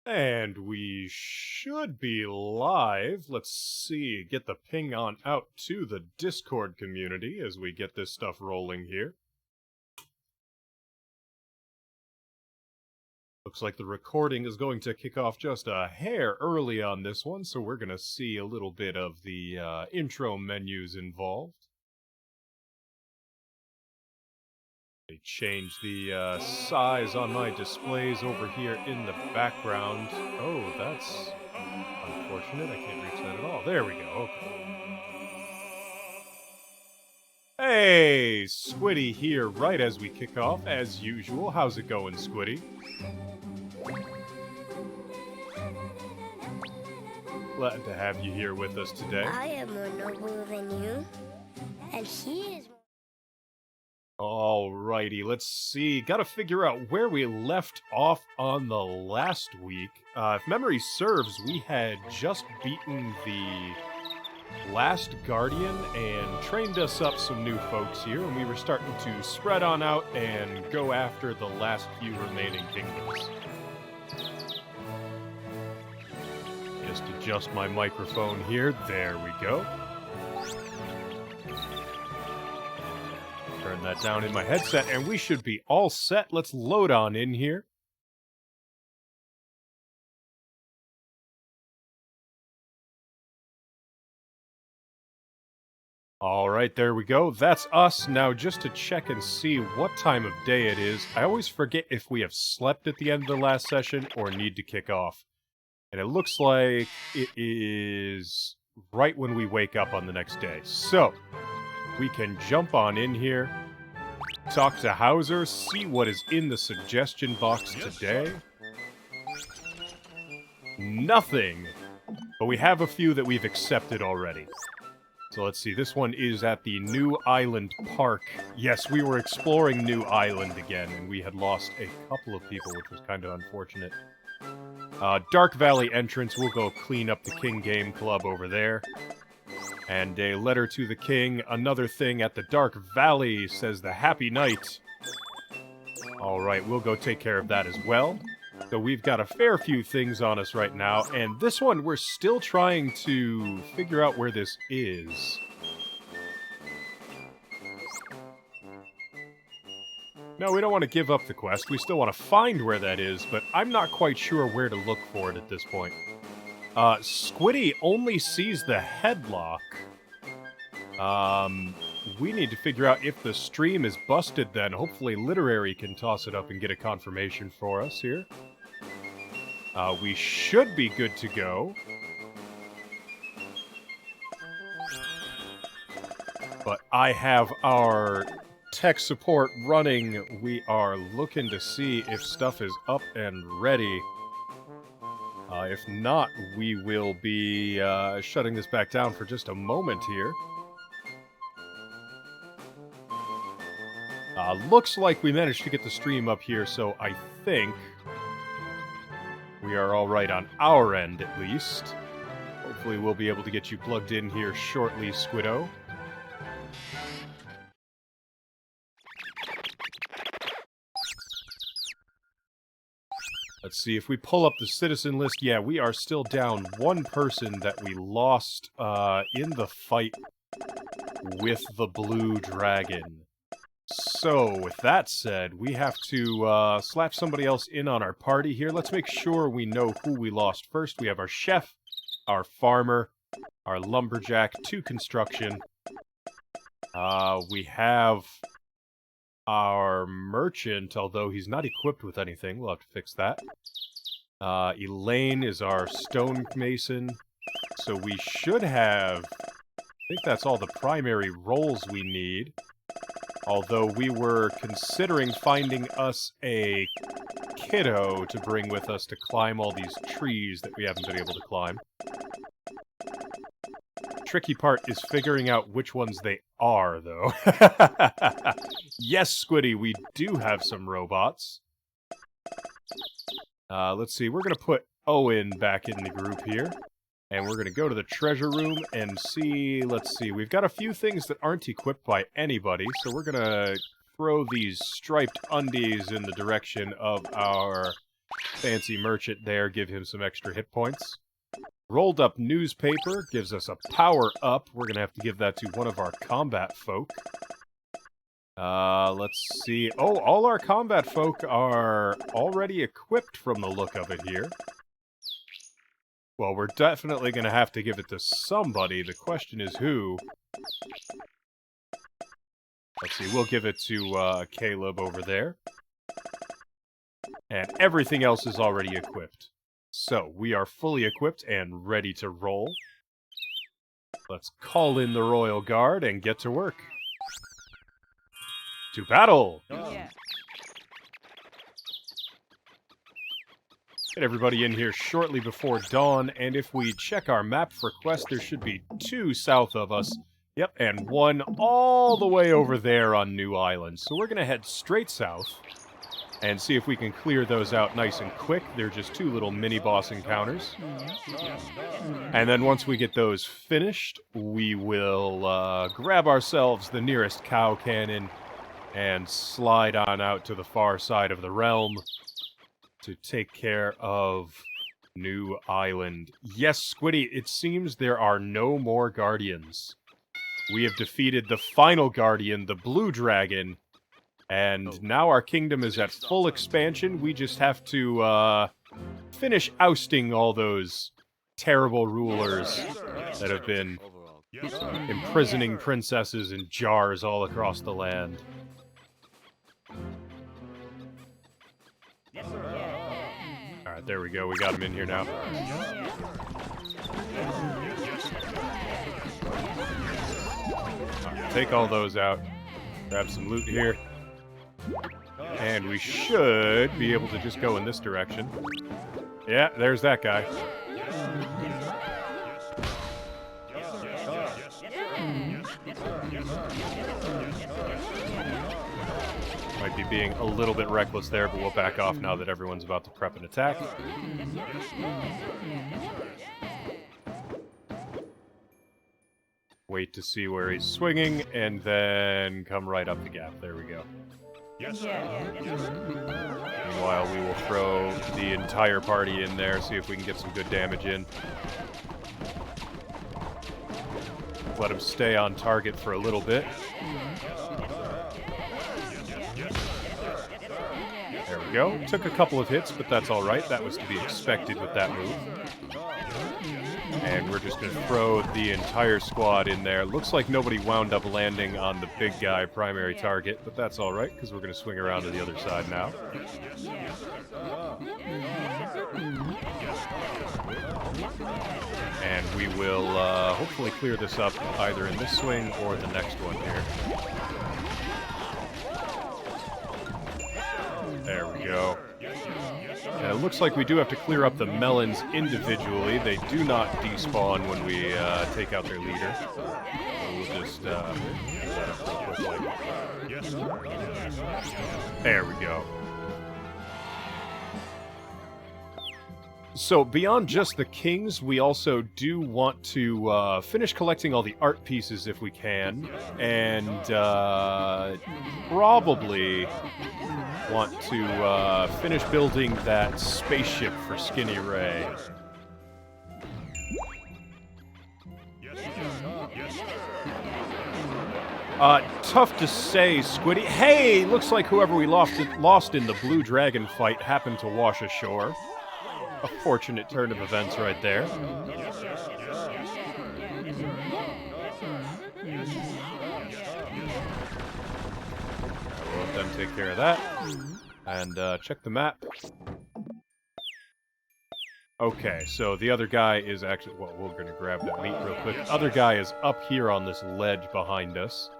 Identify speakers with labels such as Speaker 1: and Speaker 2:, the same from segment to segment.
Speaker 1: And we should be live. Let's see, get the ping on out to the Discord community as we get this stuff rolling here. Looks like the recording is going to kick off just a hair early on this one, so we're going to see a little bit of the intro menus involved. They changed the size on my displays over here in the background. Oh, that's unfortunate. I can't reach that at all. There we go. Okay. Hey, Squiddy here right as we kick off, as usual. How's it going, Squiddy? Glad to have you here with us today.
Speaker 2: I am more noble than you, and he is...
Speaker 1: Alrighty, let's see. Gotta figure out where we left off on the last week. If memory serves, we had just beaten the last Guardian and trained us up some new folks here, and we were starting to spread on out and go after the last few remaining kingdoms. Just adjust my microphone here. There we go. Turn that down in my headset, and we should be all set. Let's load on in here. All right, there we go. That's us. Now, just to check and see what time of day it is, I always forget if we have slept at the end of the last session or need to kick off. And it looks like it is right when we wake up on the next day. So, we can jump on in here, talk to Hauser, see what is in the suggestion box today. Nothing! But we have a few that we've accepted already. So let's see, this one is at the New Island Park. Yes, we were exploring New Island again, and we had lost a couple of people, which was kind of unfortunate. Dark Valley entrance, we'll go clean up the King Game Club over there. And a letter to the king, another thing at the Dark Valley, says the Happy Night. Alright, we'll go take care of that as well. So we've got a fair few things on us right now, and this one we're still trying to figure out where this is. No, we don't want to give up the quest. We still want to find where that is, but I'm not quite sure where to look for it at this point. Squiddy only sees the headlock. We need to figure out if the stream is busted then. Hopefully Literary can toss it up and get a confirmation for us here. We should be good to go. But I have our tech support running. We are looking to see if stuff is up and ready. If not, we will be shutting this back down for just a moment here. Looks like we managed to get the stream up here, so I think we are all right on our end, at least. Hopefully we'll be able to get you plugged in here shortly, Squiddo. Let's see, if we pull up the citizen list, yeah, we are still down one person that we lost in the fight with the blue dragon. So, with that said, we have to slap somebody else in on our party here. Let's make sure we know who we lost first. We have our chef, our farmer, our lumberjack, 2 construction. We have our merchant, although he's not equipped with anything. We'll have to fix that. Elaine is our stonemason. So we should have... I think that's all the primary roles we need. Although we were considering finding us a kiddo to bring with us to climb all these trees that we haven't been able to climb. Tricky part is figuring out which ones they are, though. Yes, Squiddy, we do have some robots. Let's see, we're gonna put Owen back in the group here. And we're gonna go to the treasure room and see, let's see, we've got a few things that aren't equipped by anybody, so we're gonna throw these striped undies in the direction of our fancy merchant there, give him some extra hit points. Rolled up newspaper gives us a power up. We're going to have to give that to one of our combat folk. Let's see. Oh, all our combat folk are already equipped from the look of it here. Well, we're definitely going to have to give it to somebody. The question is who. Let's see, we'll give it to Caleb over there. And everything else is already equipped. So, we are fully equipped and ready to roll. Let's call in the Royal Guard and get to work. To battle!
Speaker 3: Yeah.
Speaker 1: Get everybody in here shortly before dawn, and if we check our map for quests, there should be 2 south of us. Yep, and 1 all the way over there on New Island. So we're going to head straight south and see if we can clear those out nice and quick. They're just 2 little mini-boss encounters. And then once we get those finished, we will grab ourselves the nearest cow cannon and slide on out to the far side of the realm to take care of New Island. Yes, Squiddy, it seems there are no more Guardians. We have defeated the final Guardian, the Blue Dragon, and now our kingdom is at full expansion. We just have to finish ousting all those terrible rulers that have been imprisoning princesses in jars all across the land. Alright, there we go. We got him in here now. Right, take all those out. Grab some loot here. And we should be able to just go in this direction. Yeah, there's that guy. Might be being a little bit reckless there, but we'll back off now that everyone's about to prep an attack. Wait to see where he's swinging, and then come right up the gap. There we go. Meanwhile, we will throw the entire party in there, see if we can get some good damage in. Let him stay on target for a little bit. There we go. Took a couple of hits, but that's alright. That was to be expected with that move. And we're just going to throw the entire squad in there. Looks like nobody wound up landing on the big guy primary target, but that's alright, because we're going to swing around to the other side now. And we will hopefully clear this up either in this swing or the next one here. There we go. And it looks like we do have to clear up the melons individually. They do not despawn when we take out their leader. So we'll just do that up real quickly. There we go. So beyond just the kings, we also do want to finish collecting all the art pieces if we can, and probably want to finish building that spaceship for Skinny Ray. Tough to say, Squiddy. Hey, looks like whoever we lost in the Blue Dragon fight happened to wash ashore. A fortunate turn of events right there. We'll let them take care of that. And check the map. Okay, so the other guy is actually... Well, we're going to grab that meat real quick. The other guy is up here on this ledge behind us.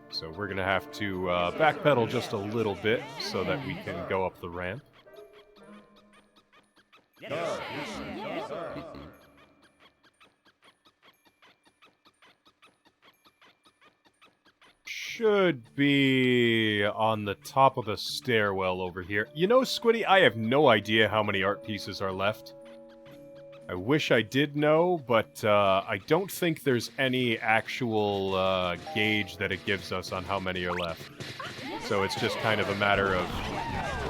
Speaker 1: So we're going to have to backpedal just a little bit so that we can go up the ramp. Should be on the top of the stairwell over here. You know, Squiddy, I have no idea how many art pieces are left. I wish I did know, but I don't think there's any actual gauge that it gives us on how many are left. So it's just kind of a matter of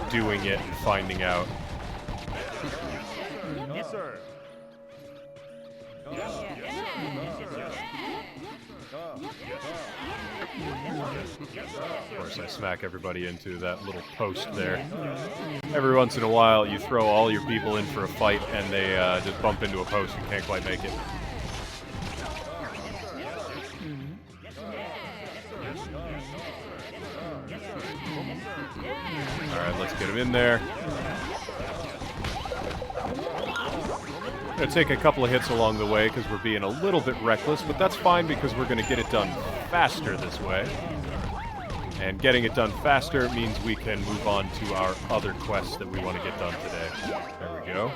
Speaker 1: doing it and finding out.
Speaker 3: Yes, sir.
Speaker 1: Of course, I smack everybody into that little post there. Every once in a while, you throw all your people in for a fight, and they just bump into a post and can't quite make it. Alright, let's get him in there. Gonna take a couple of hits along the way because we're being a little bit reckless, but that's fine because we're gonna get it done faster this way. And getting it done faster means we can move on to our other quests that we want to get done today. There we go.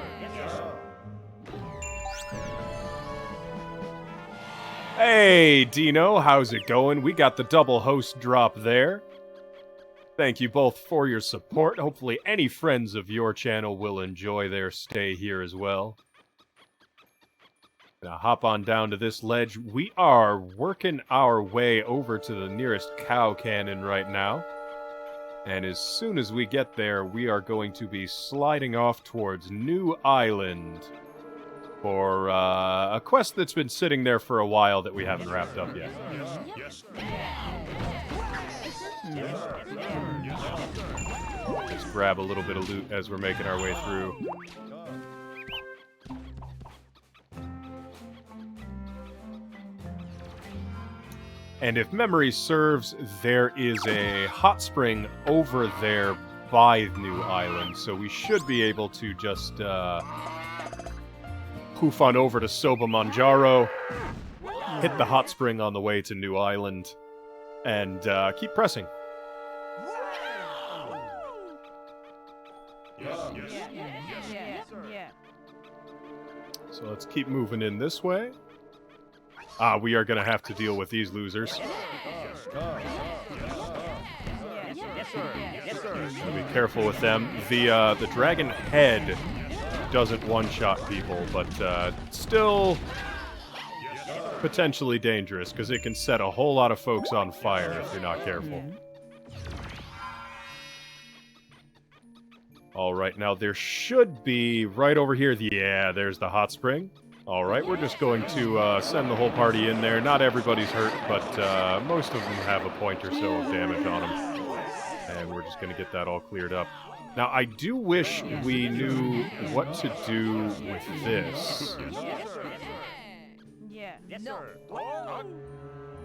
Speaker 1: Hey, Dino, how's it going? We got the double host drop there. Thank you both for your support. Hopefully any friends of your channel will enjoy their stay here as well. Now hop on down to this ledge. We are working our way over to the nearest cow cannon right now. And as soon as we get there, we are going to be sliding off towards New Island for a quest that's been sitting there for a while that we haven't wrapped up yet. Let's grab a little bit of loot as we're making our way through. And if memory serves, there is a hot spring over there by New Island, so we should be able to just poof on over to Soba Manjaro, hit the hot spring on the way to New Island, and keep pressing. So let's keep moving in this way. We are going to have to deal with these losers. Gotta be careful with them. The dragon head doesn't one-shot people, but still potentially dangerous, because it can set a whole lot of folks on fire if you're not careful. Alright, now there should be, right over here, yeah, there's the hot spring. Alright, we're just going to send the whole party in there. Not everybody's hurt, but most of them have a point or so of damage on them. And we're just going to get that all cleared up. Now, I do wish we knew what to do with this.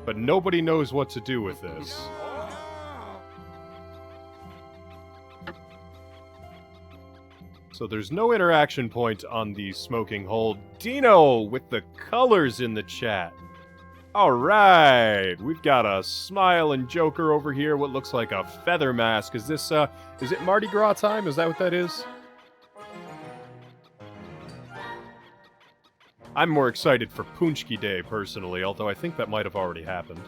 Speaker 1: But nobody knows what to do with this. So there's no interaction point on the smoking hole. Dino with the colors in the chat. Alright, we've got a smiling Joker over here, what looks like a feather mask. Is this, is it Mardi Gras time? Is that what that is? I'm more excited for Punchki Day, personally, although I think that might have already happened.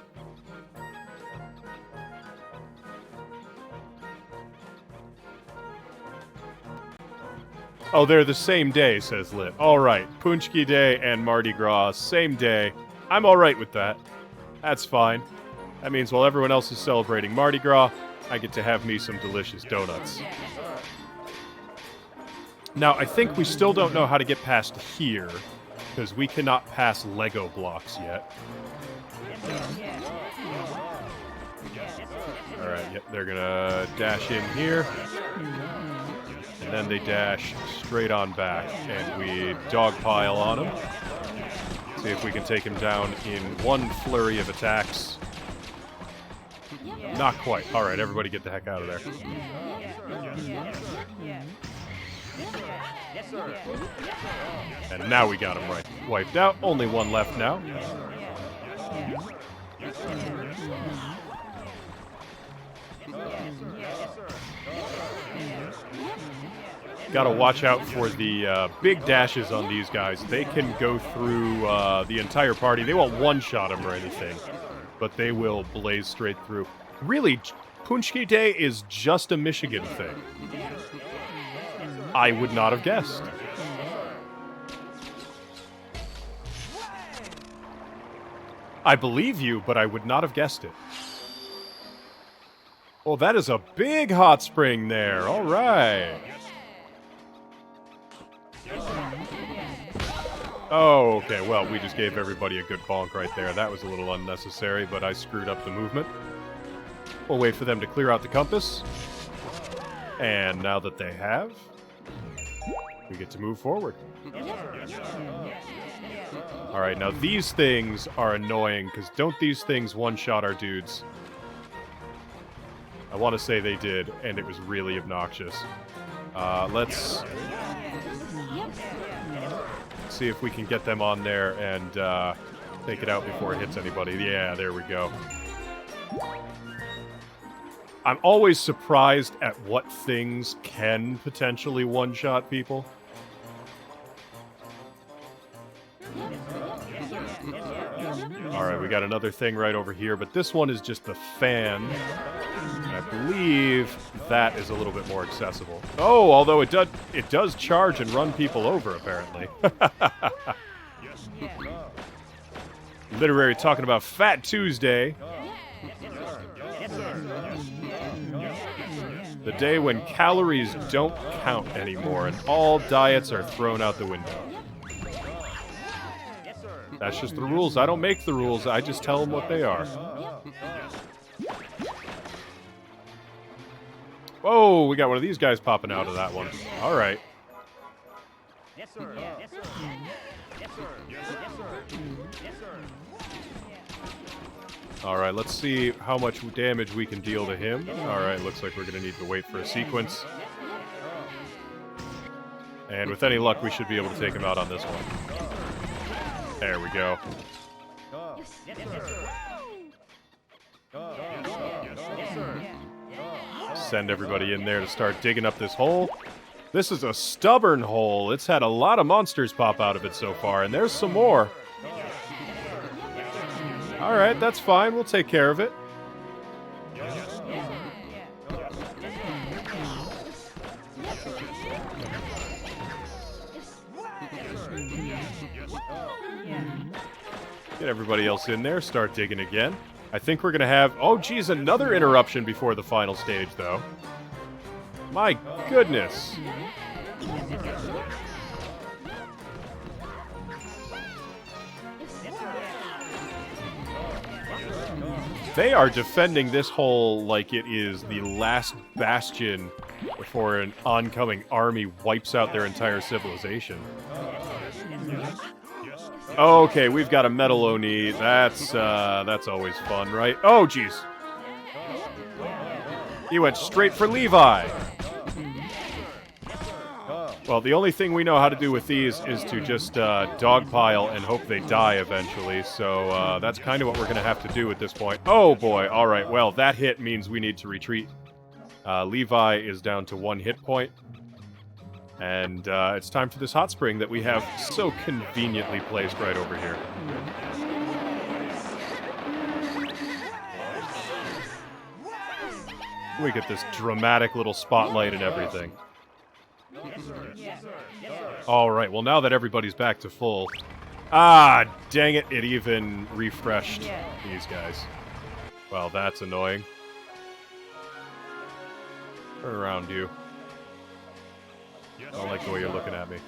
Speaker 1: Oh, they're the same day, says Lit. Alright, Punchki Day and Mardi Gras, same day. I'm alright with that. That's fine. That means while everyone else is celebrating Mardi Gras, I get to have me some delicious donuts. Now, I think we still don't know how to get past here, because we cannot pass Lego blocks yet. Alright, yep, they're gonna dash in here. And then they dash straight on back, and we dogpile on him. See if we can take him down in one flurry of attacks. Not quite. Alright, everybody get the heck out of there. And now we got him right. Wiped out. Only one left now. Gotta watch out for the big dashes on these guys. They can go through the entire party. They won't one-shot them or anything, but they will blaze straight through. Really, Punchki Day is just a Michigan thing. I would not have guessed. I believe you, but I would not have guessed it. Oh, that is a big hot spring there. All right. Oh, okay. Well, we just gave everybody a good bonk right there. That was a little unnecessary, but I screwed up the movement. We'll wait for them to clear out the compass. And now that they have, we get to move forward. Alright, now these things are annoying, because don't these things one-shot our dudes? I want to say they did, and it was really obnoxious. Let's see if we can get them on there and take it out before it hits anybody. Yeah, there we go. I'm always surprised at what things can potentially one-shot people. Alright, we got another thing right over here, but this one is just the fan. And I believe that is a little bit more accessible. Oh, although it does charge and run people over, apparently. Literary talking about Fat Tuesday. The day when calories don't count anymore and all diets are thrown out the window. That's just the rules. I don't make the rules. I just tell them what they are. Whoa, we got one of these guys popping out of that one. All right. Yes, sir. Yes, sir. Yes, sir. Yes, sir. Yes, sir. All right, let's see how much damage we can deal to him. All right, looks like we're going to need to wait for a sequence. And with any luck, we should be able to take him out on this one. There we go. Send everybody in there to start digging up this hole. This is a stubborn hole. It's had a lot of monsters pop out of it so far, and there's some more. Alright, that's fine. We'll take care of it. Get everybody else in there, start digging again. I think we're going to have... Oh, geez, another interruption before the final stage, though. My goodness. They are defending this hole like it is the last bastion before an oncoming army wipes out their entire civilization. Okay, we've got a metal Oni. That's always fun, right? Oh, jeez. He went straight for Levi. Well, the only thing we know how to do with these is to just dogpile and hope they die eventually. So that's kind of what we're going to have to do at this point. Oh, boy. All right. Well, that hit means we need to retreat. Levi is down to 1 hit point. And it's time for this hot spring that we have so conveniently placed right over here. We get this dramatic little spotlight and everything. All right, well, now that everybody's back to full... Ah, dang it, it even refreshed these guys. Well, that's annoying. Turn around, you. I don't like the way you're looking at me.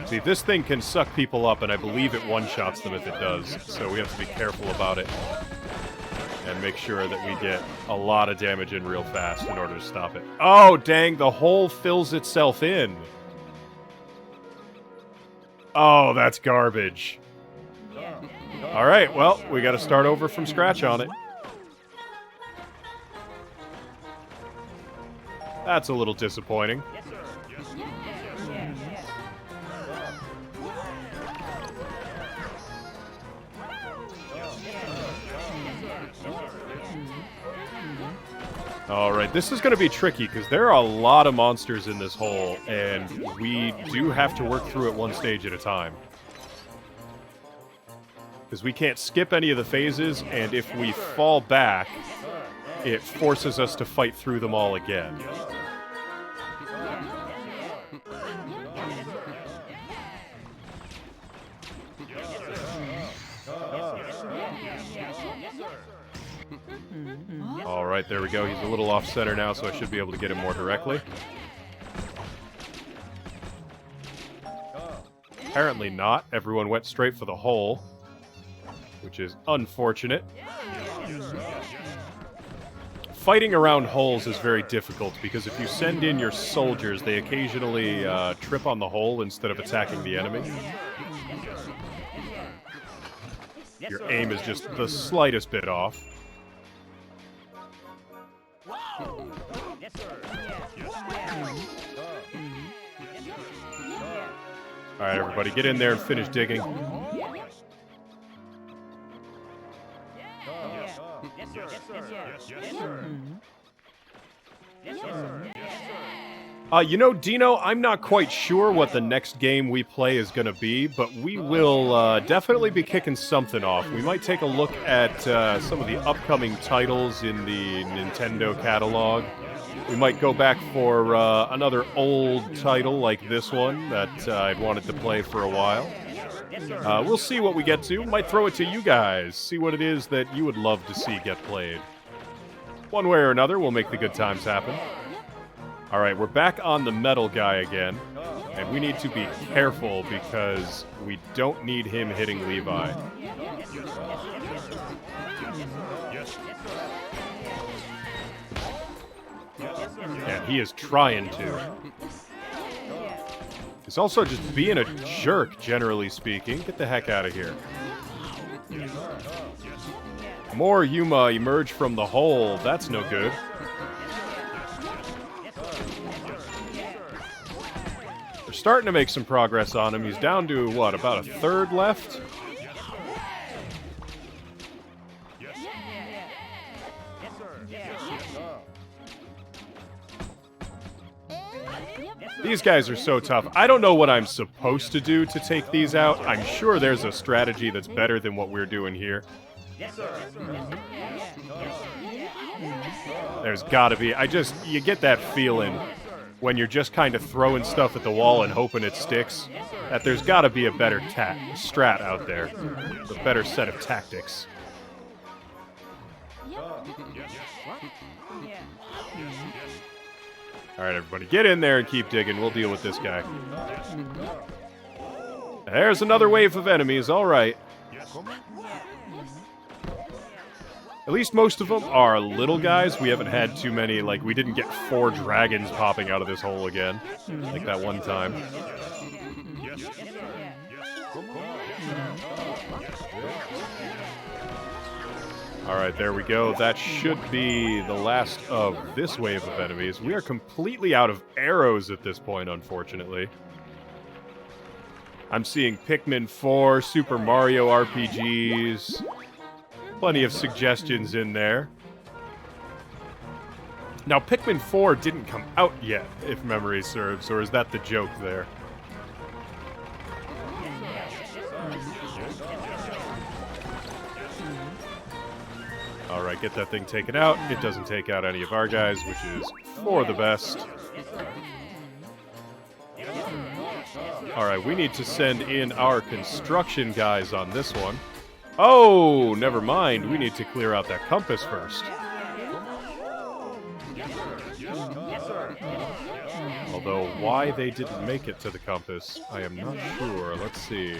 Speaker 1: See, this thing can suck people up, and I believe it one-shots them if it does, so we have to be careful about it. And make sure that we get a lot of damage in real fast in order to stop it. Oh, dang, the hole fills itself in. Oh, that's garbage. Alright, well, we gotta start over from scratch on it. That's a little disappointing. Alright, this is going to be tricky, because there are a lot of monsters in this hole, and we do have to work through it one stage at a time. Because we can't skip any of the phases, and if we fall back, it forces us to fight through them all again. All right, there we go. He's a little off center now, so I should be able to get him more directly. Apparently not. Everyone went straight for the hole, which is unfortunate. Fighting around holes is very difficult because if you send in your soldiers, they occasionally trip on the hole instead of attacking the enemy. Your aim is just the slightest bit off. Alright, everybody, get in there and finish digging. You know, Dino, I'm not quite sure what the next game we play is going to be, but we will definitely be kicking something off. We might take a look at some of the upcoming titles in the Nintendo catalog. We might go back for another old title like this one that I'd wanted to play for a while. We'll see what we get to. Might throw it to you guys, see what it is that you would love to see get played. One way or another, we'll make the good times happen. Alright, we're back on the metal guy again, and we need to be careful because we don't need him hitting Levi. And he is trying to. He's also just being a jerk, generally speaking. Get the heck out of here. More Yuma emerge from the hole. That's no good. We're starting to make some progress on him. He's down to, what, about a third left? These guys are so tough. I don't know what I'm supposed to do to take these out. I'm sure there's a strategy that's better than what we're doing here. There's gotta be. You get that feeling when you're just kind of throwing stuff at the wall and hoping it sticks, that there's gotta be a better strat out there. A better set of tactics. Alright, everybody, get in there and keep digging. We'll deal with this guy. There's another wave of enemies, alright. At least most of them are little guys. We haven't had too many, like, we didn't get 4 dragons popping out of this hole again. Like that one time. Alright, there we go. That should be the last of this wave of enemies. We are completely out of arrows at this point, unfortunately. I'm seeing Pikmin 4, Super Mario RPGs. Plenty of suggestions in there. Now, Pikmin 4 didn't come out yet, if memory serves, or is that the joke there? Alright, get that thing taken out. It doesn't take out any of our guys, which is for the best. Alright, we need to send in our construction guys on this one. Oh, never mind. We need to clear out that compass first. Although, why they didn't make it to the compass, I am not sure. Let's see.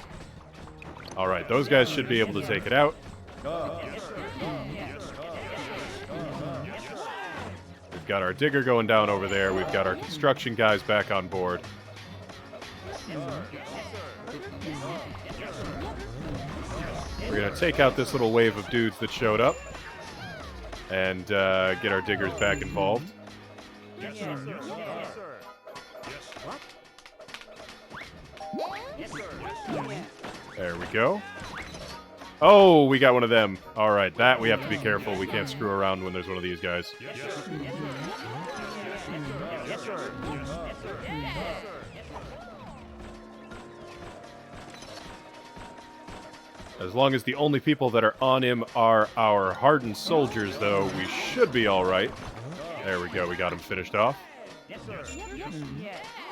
Speaker 1: Alright, those guys should be able to take it out. We've got our digger going down over there. We've got our construction guys back on board. We're going to take out this little wave of dudes that showed up and get our diggers back involved. There we go. Oh, we got one of them. Alright, that we have to be careful. We can't screw around when there's one of these guys. As long as the only people that are on him are our hardened soldiers, though, we should be alright. There we go, we got him finished off.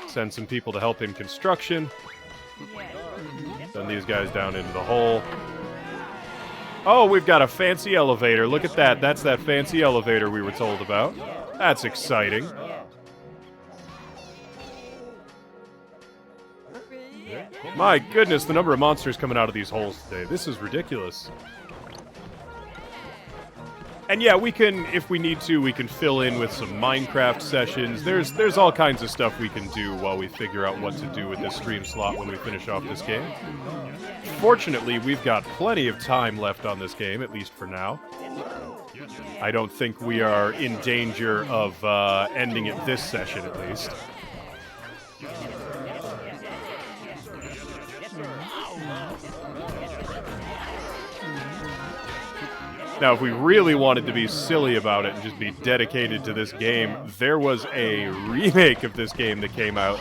Speaker 1: Send some people to help in construction. Send these guys down into the hole. Oh, we've got a fancy elevator. Look at that. That's that fancy elevator we were told about. That's exciting. My goodness, the number of monsters coming out of these holes today. This is ridiculous. And yeah, we can, if we need to, we can fill in with some Minecraft sessions. There's all kinds of stuff we can do while we figure out what to do with this stream slot when we finish off this game. Fortunately, we've got plenty of time left on this game, at least for now. I don't think we are in danger of ending it this session, at least. Now, if we really wanted to be silly about it and just be dedicated to this game, there was a remake of this game that came out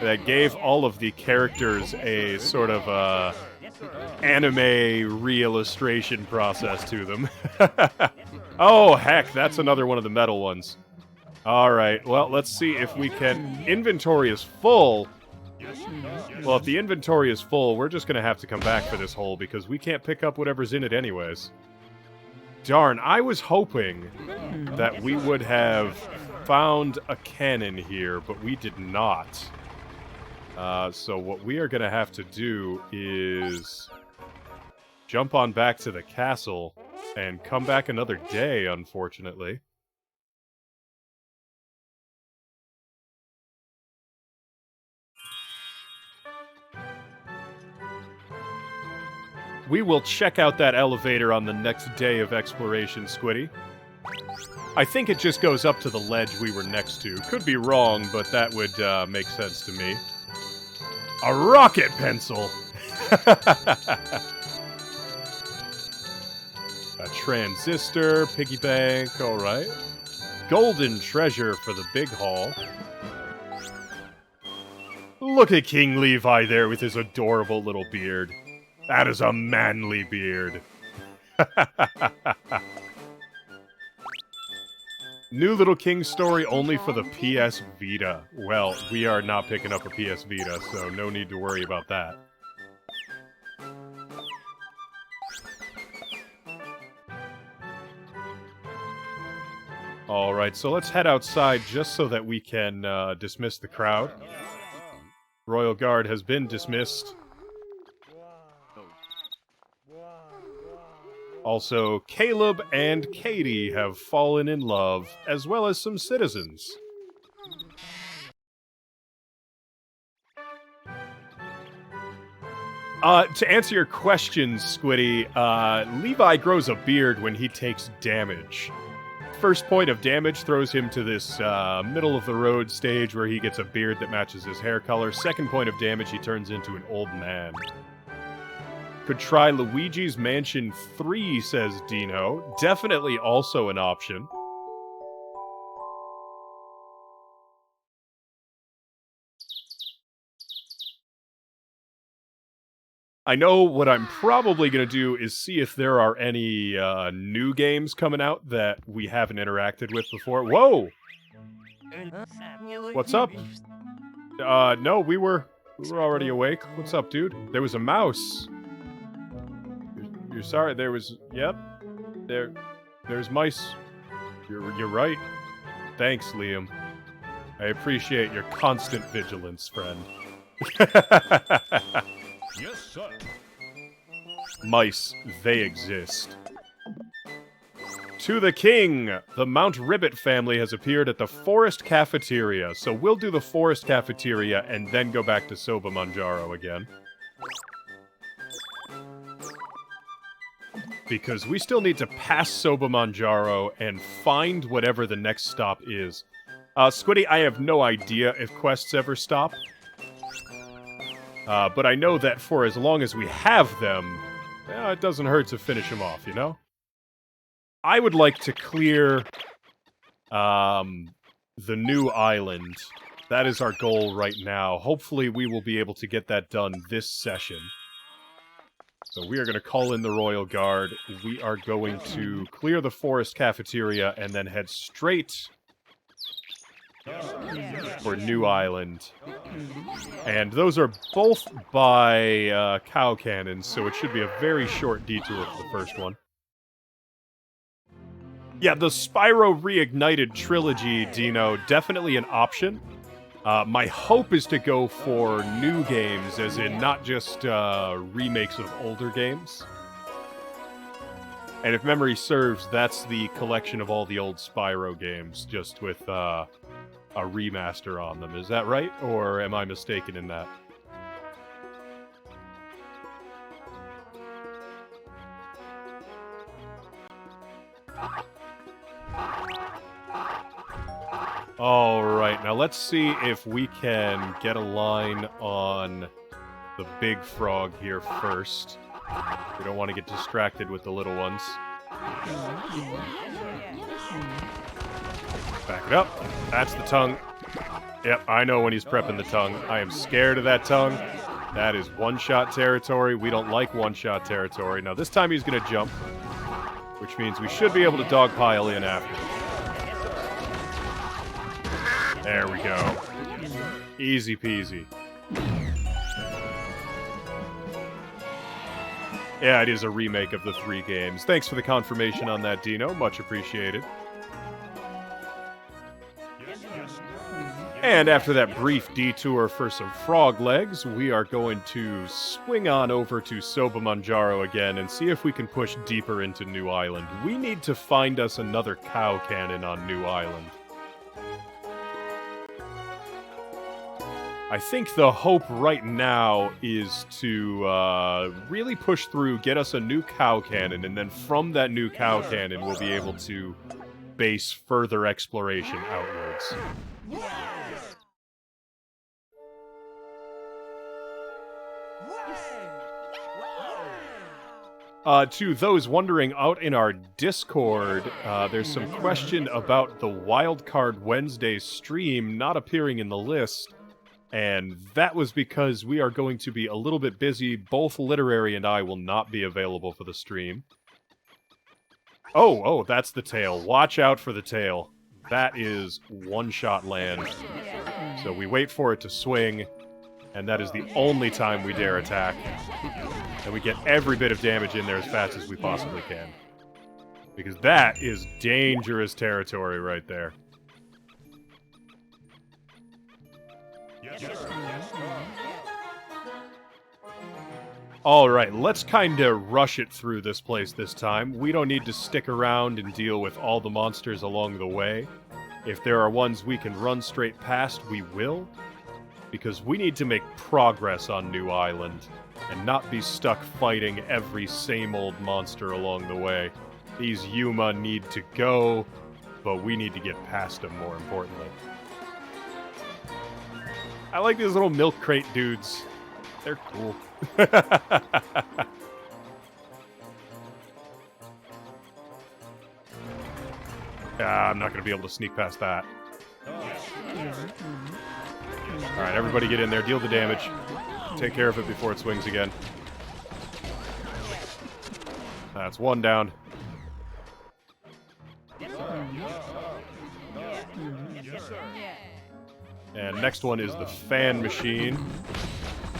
Speaker 1: that gave all of the characters a sort of anime re-illustration process to them. Oh, heck, that's another one of the metal ones. Alright, well, let's see if we can... Inventory is full. Well, if the inventory is full, we're just going to have to come back for this hole because we can't pick up whatever's in it anyways. Darn, I was hoping that we would have found a cannon here, but we did not. So what we are going to have to do is jump on back to the castle and come back another day, unfortunately. We will check out that elevator on the next day of exploration, Squiddy. I think it just goes up to the ledge we were next to. Could be wrong, but that would make sense to me. A rocket pencil! A transistor, piggy bank, alright. Golden treasure for the big haul. Look at King Levi there with his adorable little beard. That is a manly beard. New Little King story only for the PS Vita. Well, we are not picking up a PS Vita, so no need to worry about that. Alright, so let's head outside just so that we can dismiss the crowd. Royal Guard has been dismissed. Also, Caleb and Katie have fallen in love, as well as some citizens. To answer your question, Squiddy, Levi grows a beard when he takes damage. First point of damage throws him to this middle-of-the-road stage where he gets a beard that matches his hair color. Second point of damage, he turns into an old man. Could try Luigi's Mansion 3, says Dino. Definitely also an option. I know what I'm probably going to do is see if there are any new games coming out that we haven't interacted with before. Whoa! What's up? No, we were already awake. What's up, dude? There was a mouse. You're sorry, there was... Yep. There's mice. You're right. Thanks, Liam. I appreciate your constant vigilance, friend.
Speaker 3: Yes, sir.
Speaker 1: Mice, they exist. To the king! The Mount Ribbit family has appeared at the Forest Cafeteria, so we'll do the Forest Cafeteria and then go back to Soba Manjaro again. Because we still need to pass Soba Manjaro and find whatever the next stop is. Squiddy, I have no idea if quests ever stop. But I know that for as long as we have them, it doesn't hurt to finish them off, you know? I would like to clear the new island. That is our goal right now. Hopefully we will be able to get that done this session. So we are going to call in the Royal Guard. We are going to clear the Forest Cafeteria and then head straight for New Island. And those are both by cow cannons, so it should be a very short detour for the first one. Yeah, the Spyro Reignited trilogy, Dino, definitely an option. My hope is to go for new games, as in not just remakes of older games. And if memory serves, that's the collection of all the old Spyro games, just with a remaster on them. Is that right? Or am I mistaken in that? Alright, now let's see if we can get a line on the big frog here first. We don't want to get distracted with the little ones. Back it up. That's the tongue. Yep, I know when he's prepping the tongue. I am scared of that tongue. That is one-shot territory. We don't like one-shot territory. Now, this time he's going to jump, which means we should be able to dogpile in after. There we go. Easy peasy. Yeah, it is a remake of the 3 games. Thanks for the confirmation on that, Dino. Much appreciated. And after that brief detour for some frog legs, we are going to swing on over to Soba Manjaro again and see if we can push deeper into New Island. We need to find us another cow cannon on New Island. I think the hope right now is to really push through, get us a new cow cannon, and then from that new cow cannon, we'll be able to base further exploration outwards. To those wondering out in our Discord, there's some question about the Wildcard Wednesday stream not appearing in the list. And that was because we are going to be a little bit busy. Both Literary and I will not be available for the stream. Oh, that's the tail. Watch out for the tail. That is one-shot land. So we wait for it to swing, and that is the only time we dare attack. And we get every bit of damage in there as fast as we possibly can. Because that is dangerous territory right there. Alright, let's kinda rush it through this place this time. We don't need to stick around and deal with all the monsters along the way. If there are ones we can run straight past, we will. Because we need to make progress on New Island, and not be stuck fighting every same old monster along the way. These Yuma need to go, but we need to get past them more importantly. I like these little milk crate dudes. They're cool. I'm not going to be able to sneak past that. Alright, everybody get in there. Deal the damage. Take care of it before it swings again. That's one down. And next one is the fan machine.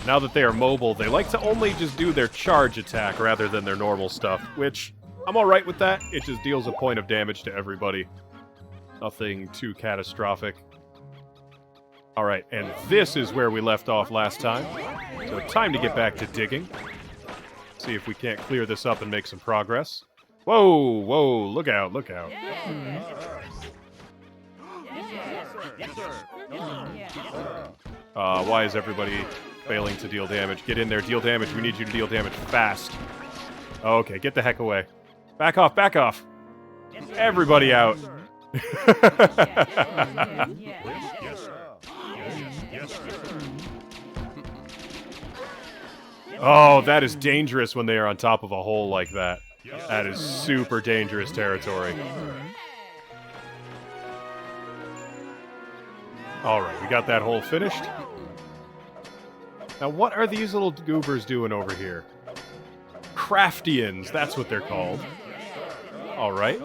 Speaker 1: Now that they are mobile, they like to only just do their charge attack rather than their normal stuff, which I'm alright with that. It just deals a point of damage to everybody. Nothing too catastrophic. Alright, and this is where we left off last time. So time to get back to digging. See if we can't clear this up and make some progress. Whoa, look out, look out. Why is everybody failing to deal damage? Get in there, deal damage. We need you to deal damage fast. Okay, get the heck away. Back off, back off. Everybody out. Oh, that is dangerous when they are on top of a hole like that. That is super dangerous territory. Alright, we got that hole finished. Now, what are these little goobers doing over here? Craftians, that's what they're called. Alright.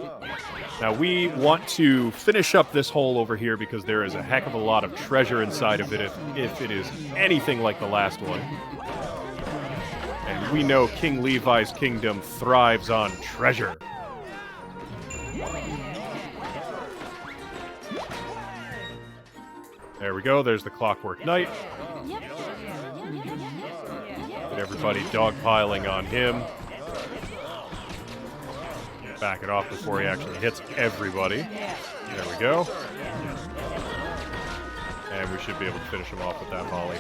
Speaker 1: Now we want to finish up this hole over here because there is a heck of a lot of treasure inside of it if it is anything like the last one. And we know King Levi's kingdom thrives on treasure. There we go, there's the Clockwork Knight. Get everybody dogpiling on him. Back it off before he actually hits everybody. There we go. And we should be able to finish him off with that volley.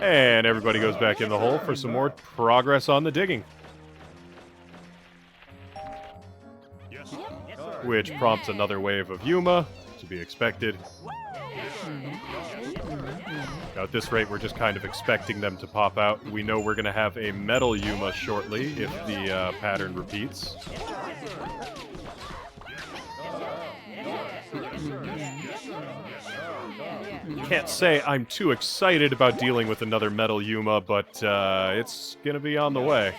Speaker 1: And everybody goes back in the hole for some more progress on the digging. Which prompts another wave of Yuma, to be expected. Now, at this rate, we're just kind of expecting them to pop out. We know we're going to have a metal Yuma shortly if the pattern repeats. Can't say I'm too excited about dealing with another metal Yuma, but it's going to be on the way.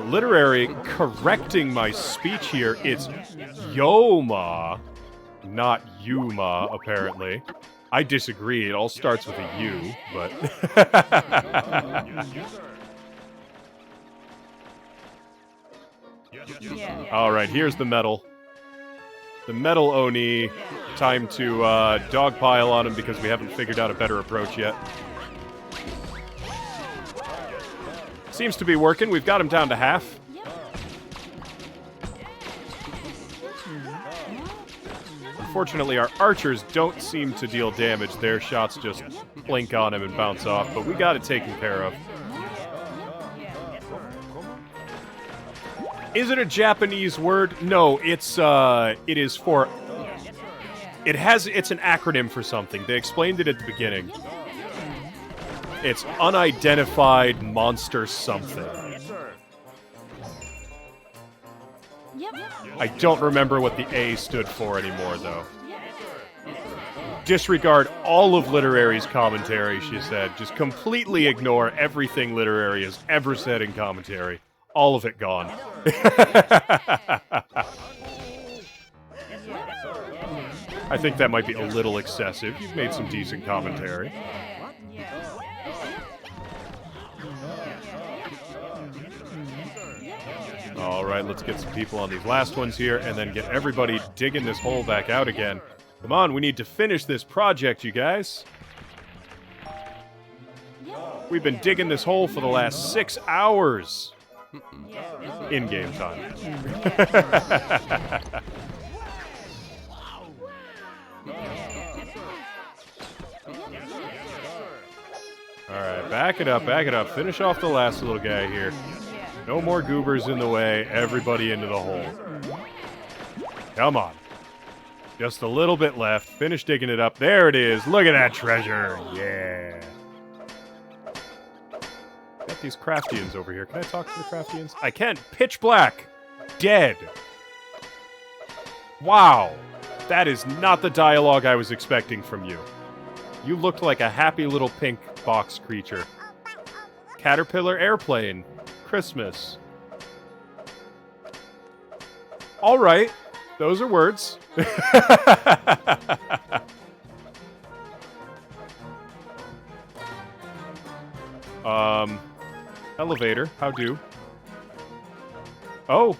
Speaker 1: Literary correcting my speech here, it's Yoma, not Yuma, apparently. I disagree, it all starts with a U, but... Alright, here's the metal. The metal Oni. Time to dogpile on him because we haven't figured out a better approach yet. Seems to be working. We've got him down to half. Unfortunately, our archers don't seem to deal damage. Their shots just blink on him and bounce off, but we got it taken care of. Is it a Japanese word? No, it is for... It's an acronym for something. They explained it at the beginning. It's unidentified monster something. I don't remember what the A stood for anymore, though. Disregard all of Literary's commentary, she said. Just completely ignore everything Literary has ever said in commentary. All of it gone. I think that might be a little excessive. You've made some decent commentary. Alright, let's get some people on these last ones here, and then get everybody digging this hole back out again. Come on, we need to finish this project, you guys. We've been digging this hole for the last 6 hours. In-game time. Alright, back it up, back it up. Finish off the last little guy here. No more goobers in the way. Everybody into the hole. Come on. Just a little bit left. Finish digging it up. There it is. Look at that treasure. Yeah. Got these Craftians over here. Can I talk to the Craftians? I can't. Pitch black. Dead. Wow. That is not the dialogue I was expecting from you. You looked like a happy little pink box creature. Caterpillar airplane. Christmas. All right. Those are words. Elevator. How do? Oh.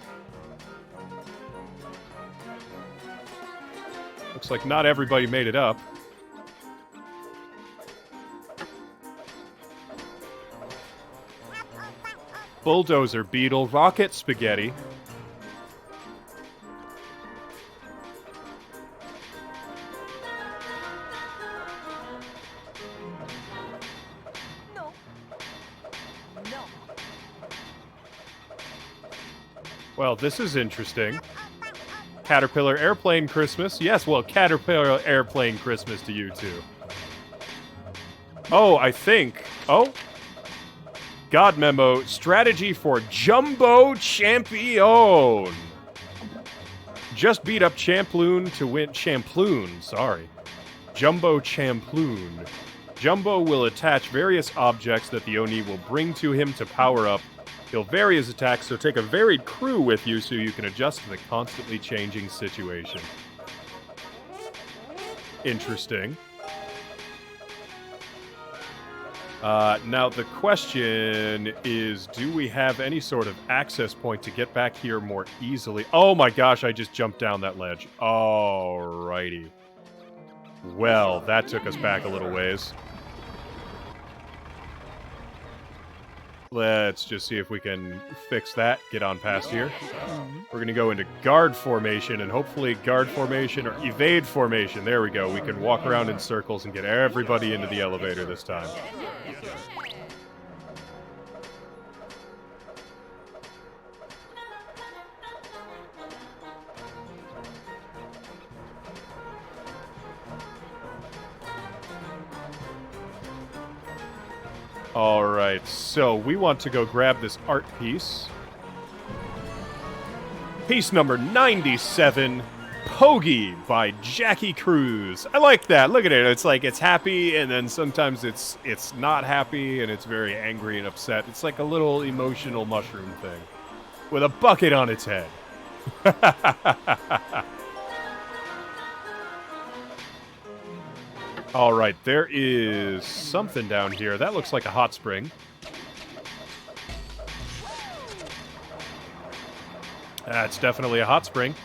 Speaker 1: Looks like not everybody made it up. Bulldozer beetle, rocket spaghetti.
Speaker 3: No. No.
Speaker 1: Well, this is interesting. Caterpillar airplane Christmas. Yes, well, Caterpillar airplane Christmas to you too. Oh, I think. Oh. God memo, strategy for Jumbo Champion. Just beat up Champloon to win... Champloon, sorry. Jumbo Champloon. Jumbo will attach various objects that the Oni will bring to him to power up. He'll vary his attacks, so take a varied crew with you so you can adjust to the constantly changing situation. Interesting. Now, the question is, do we have any sort of access point to get back here more easily? Oh my gosh, I just jumped down that ledge. Alrighty. Well, that took us back a little ways. Let's just see if we can fix that, get on past here. We're going to go into guard formation, and hopefully guard formation or evade formation. There we go. We can walk around in circles and get everybody into the elevator this time. Alright, so we want to go grab this art piece. Piece number 97, Pogie by Jackie Cruz. I like that. Look at it. It's like it's happy, and then sometimes it's not happy, and it's very angry and upset. It's like a little emotional mushroom thing with a bucket on its head. Alright, there is something down here. That looks like a hot spring. That's definitely a hot spring.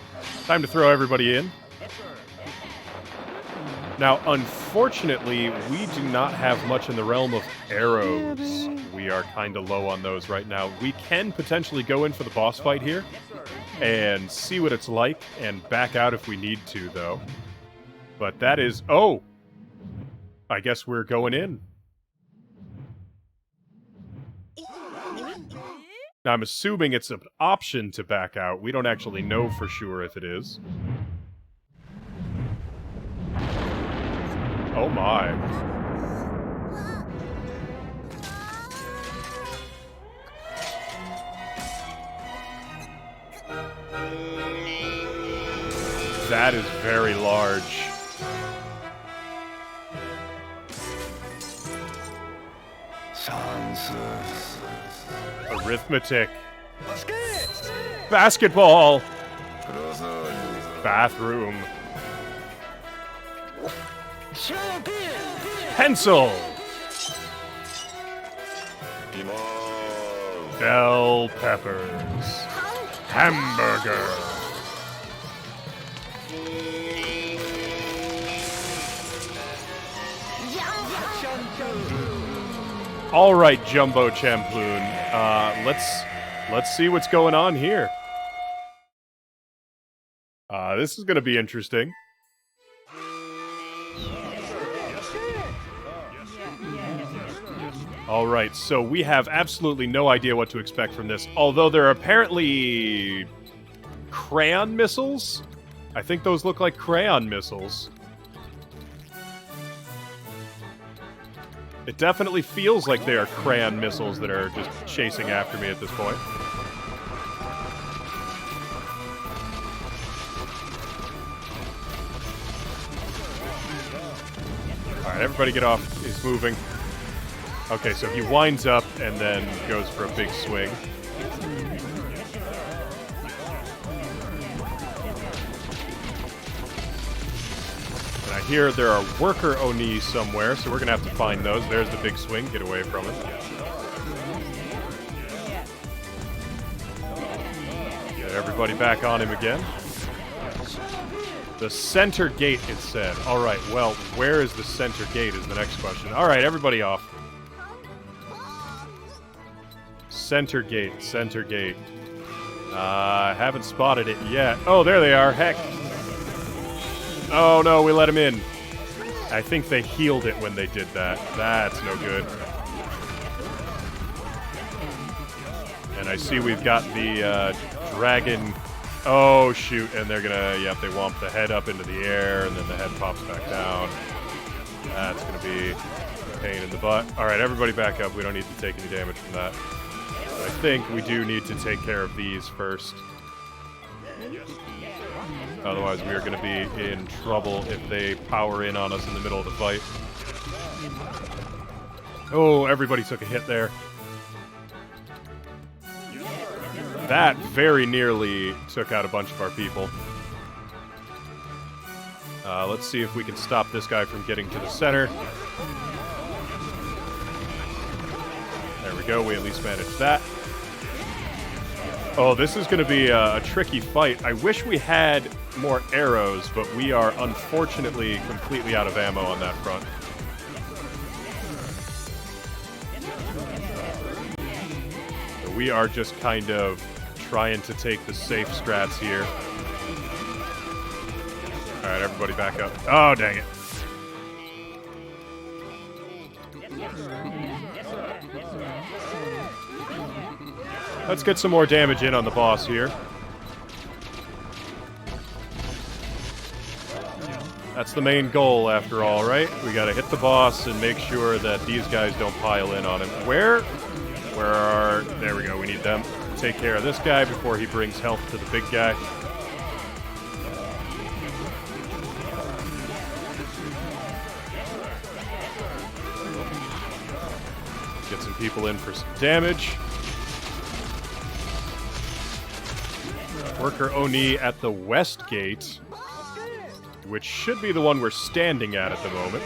Speaker 1: Time to throw everybody in. Now, unfortunately, we do not have much in the realm of arrows. We are kind of low on those right now. We can potentially go in for the boss fight here and see what it's like and back out if we need to, though. But that is... Oh! I guess we're going in. Now, I'm assuming it's an option to back out. We don't actually know for sure if it is. Oh my. That is very large. Arithmetic. Basketball. Bathroom. Pencil. Bell peppers. Hamburger. All right, Jumbo Champloon. Let's see what's going on here. This is going to be interesting. All right, so we have absolutely no idea what to expect from this. Although there are apparently crayon missiles. I think those look like crayon missiles. It definitely feels like they are crayon missiles that are just chasing after me at this point. Alright, everybody get off. He's moving. Okay, so he winds up and then goes for a big swing. And I hear there are worker Oni somewhere, so we're going to have to find those. There's the big swing. Get away from it. Get everybody back on him again. The center gate, it said. Alright, well, where is the center gate is the next question. Alright, everybody off. Center gate, center gate. I haven't spotted it yet. Oh, there they are. Heck. Oh, no, we let him in. I think they healed it when they did that. That's no good. And I see we've got the dragon... Oh, shoot, and they're gonna, yep, they womp the head up into the air, and then the head pops back down. That's gonna be a pain in the butt. Alright, everybody back up. We don't need to take any damage from that. But I think we do need to take care of these first. Otherwise, we are going to be in trouble if they power in on us in the middle of the fight. Oh, everybody took a hit there. That very nearly took out a bunch of our people. Let's see if we can stop this guy from getting to the center. There we go, we at least managed that. Oh, this is going to be a tricky fight. I wish we had more arrows, but we are unfortunately completely out of ammo on that front. So we are just kind of trying to take the safe strats here. Alright, everybody back up. Oh, dang it. Let's get some more damage in on the boss here. That's the main goal, after all, right? We gotta hit the boss and make sure that these guys don't pile in on him. Where are... There we go, we need them. Take care of this guy before he brings health to the big guy. Get some people in for some damage. Worker Oni at the west gate, which should be the one we're standing at the moment.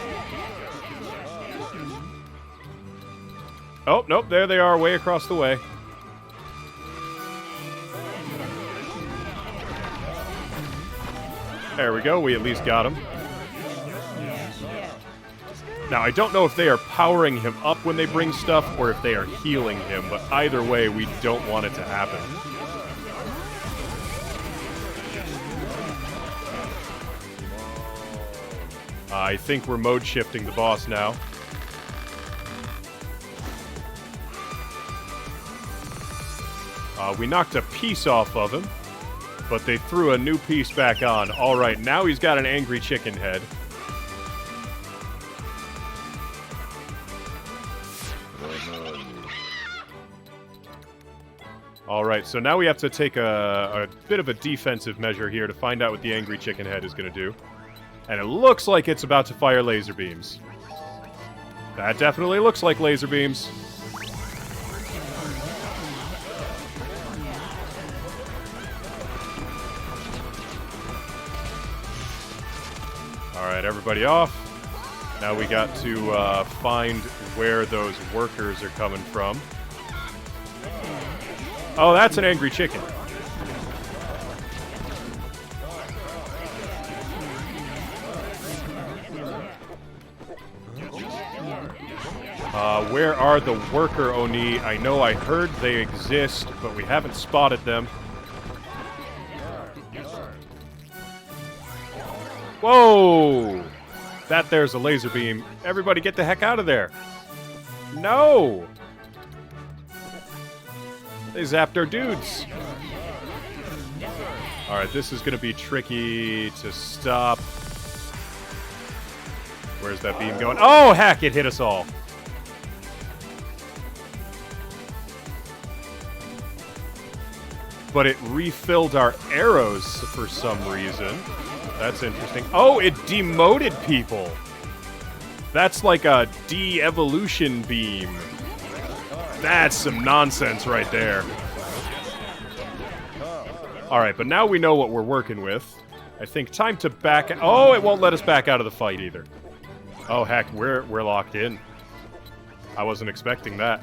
Speaker 1: Oh, nope, there they are, way across the way. There we go, we at least got him. Now, I don't know if they are powering him up when they bring stuff, or if they are healing him, but either way, we don't want it to happen. I think we're mode shifting the boss now. We knocked a piece off of him, but they threw a new piece back on. Alright, now he's got an angry chicken head. Alright, so now we have to take a bit of a defensive measure here to find out what the angry chicken head is going to do. And it looks like it's about to fire laser beams. That definitely looks like laser beams. Alright, everybody off. Now we got to find where those workers are coming from. Oh, that's an angry chicken. Where are the worker Oni? I know I heard they exist, but we haven't spotted them. Whoa! That there's a laser beam. Everybody get the heck out of there. No! They zapped our dudes. Alright, this is going to be tricky to stop. Where's that beam going? Oh, heck, it hit us all. But it refilled our arrows for some reason. That's interesting. Oh, it demoted people. That's like a de-evolution beam. That's some nonsense right there. Alright, but now we know what we're working with. I think time to back... Oh, it won't let us back out of the fight either. Oh, heck, we're locked in. I wasn't expecting that.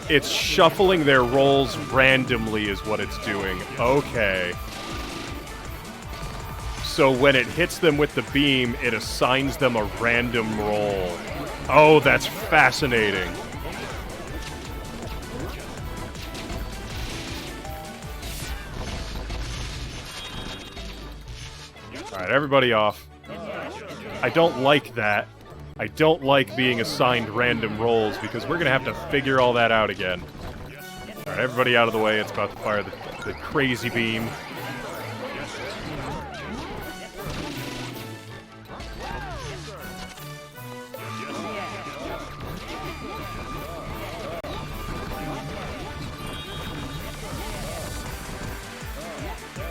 Speaker 1: It's shuffling their rolls randomly is what it's doing. Okay. So when it hits them with the beam, it assigns them a random roll. Oh, that's fascinating. Alright, everybody off. I don't like that. I don't like being assigned random rolls because we're going to have to figure all that out again. Alright, everybody out of the way. It's about to fire the crazy beam.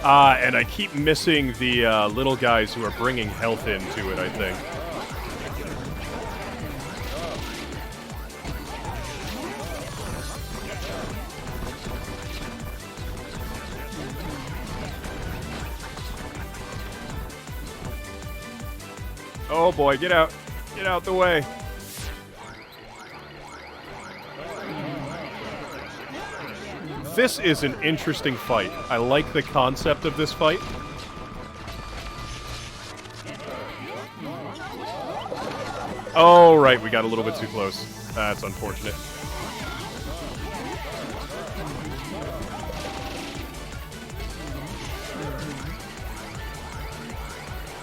Speaker 1: And I keep missing the little guys who are bringing health into it, I think. Oh boy, get out. Get out the way. This is an interesting fight. I like the concept of this fight. Oh, right, we got a little bit too close. That's unfortunate.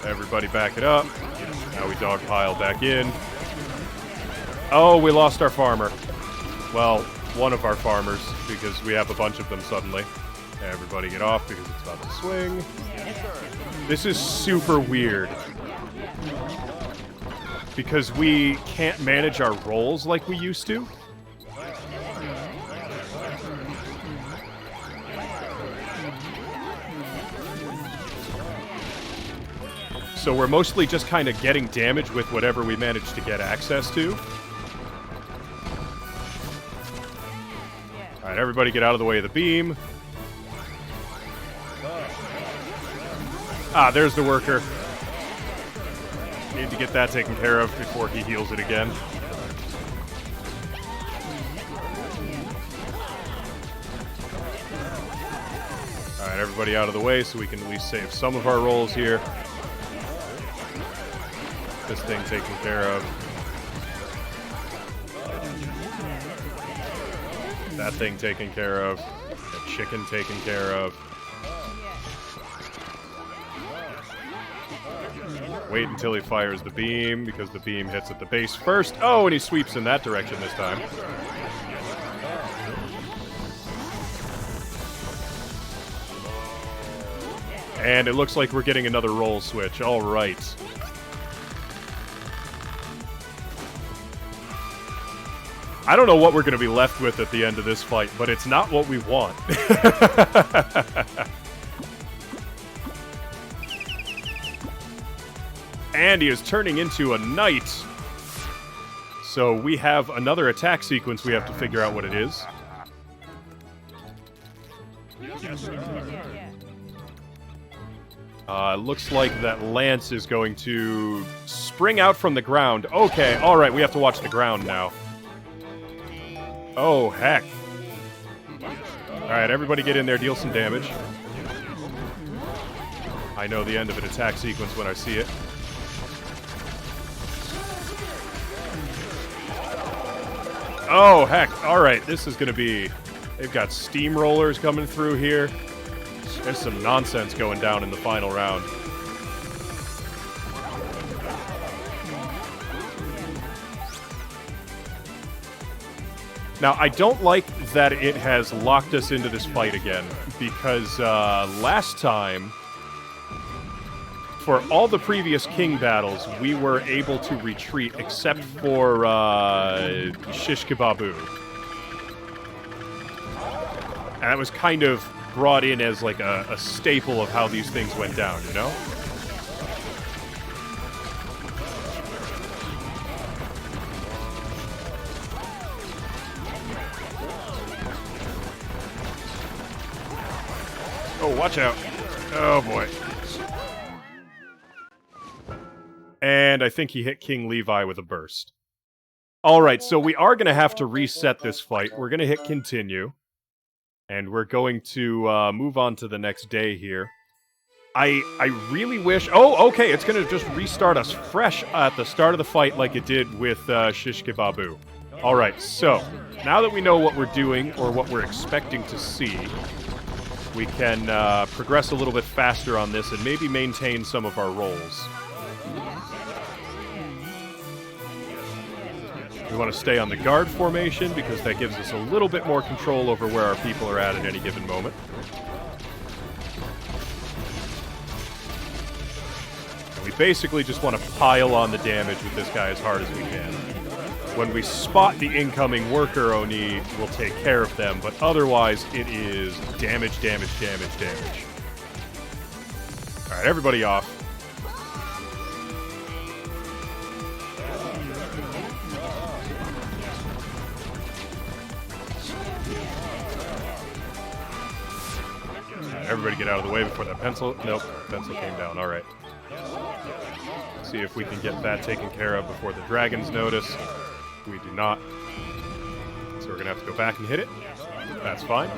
Speaker 1: Everybody back it up. Now we dogpile back in. Oh, we lost our farmer. Well, one of our farmers, because we have a bunch of them suddenly. Everybody get off because it's about to swing. This is super weird. Because we can't manage our rolls like we used to. So we're mostly just kind of getting damage with whatever we manage to get access to. Alright, everybody get out of the way of the beam. Ah, there's the worker. Need to get that taken care of before he heals it again. Alright, everybody out of the way so we can at least save some of our rolls here. This thing taken care of. That thing taken care of. The chicken taken care of. Wait until he fires the beam, because the beam hits at the base first. Oh, and he sweeps in that direction this time. And it looks like we're getting another roll switch. All right. I don't know what we're going to be left with at the end of this fight, but it's not what we want. And he is turning into a knight. So we have another attack sequence we have to figure out what it is. Looks like that lance is going to spring out from the ground. Okay, alright, we have to watch the ground now. Oh, heck. Alright, everybody get in there, deal some damage. I know the end of an attack sequence when I see it. Oh, heck. Alright, this is gonna be... They've got steamrollers coming through here. There's some nonsense going down in the final round. Now, I don't like that it has locked us into this fight again, because last time, for all the previous king battles, we were able to retreat except for Shish Kebabu. And that was kind of brought in as like a staple of how these things went down, you know? Oh, watch out. Oh, boy. And I think he hit King Levi with a burst. Alright, so we are going to have to reset this fight. We're going to hit continue. And we're going to move on to the next day here. I really wish... Oh, okay, it's going to just restart us fresh at the start of the fight like it did with Shish Kebabu. Alright, so, now that we know what we're doing, or what we're expecting to see... we can progress a little bit faster on this and maybe maintain some of our rolls. We want to stay on the guard formation because that gives us a little bit more control over where our people are at any given moment. And we basically just want to pile on the damage with this guy as hard as we can. When we spot the incoming worker Oni, we'll take care of them, but otherwise it is damage, damage, damage, damage. Alright, everybody off. Everybody get out of the way before that pencil... Nope, pencil came down. Alright. See if we can get that taken care of before the dragons notice. We do not. So we're going to have to go back and hit it. That's fine.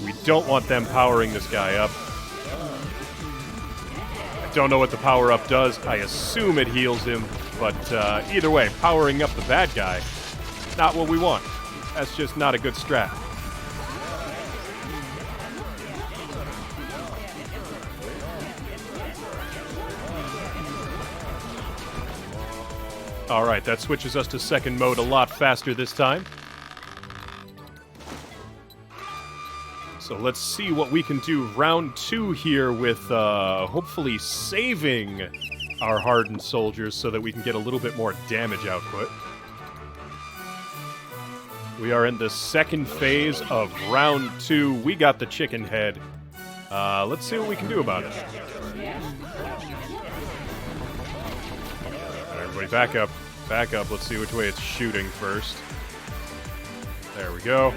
Speaker 1: We don't want them powering this guy up. I don't know what the power-up does. I assume it heals him. But either way, powering up the bad guy, not what we want. That's just not a good strat. Alright, that switches us to second mode a lot faster this time. So let's see what we can do round 2 here with hopefully saving our hardened soldiers so that we can get a little bit more damage output. We are in the second phase of round 2. We got the chicken head. Let's see what we can do about it. Everybody back up. Back up. Let's see which way it's shooting first. There we go.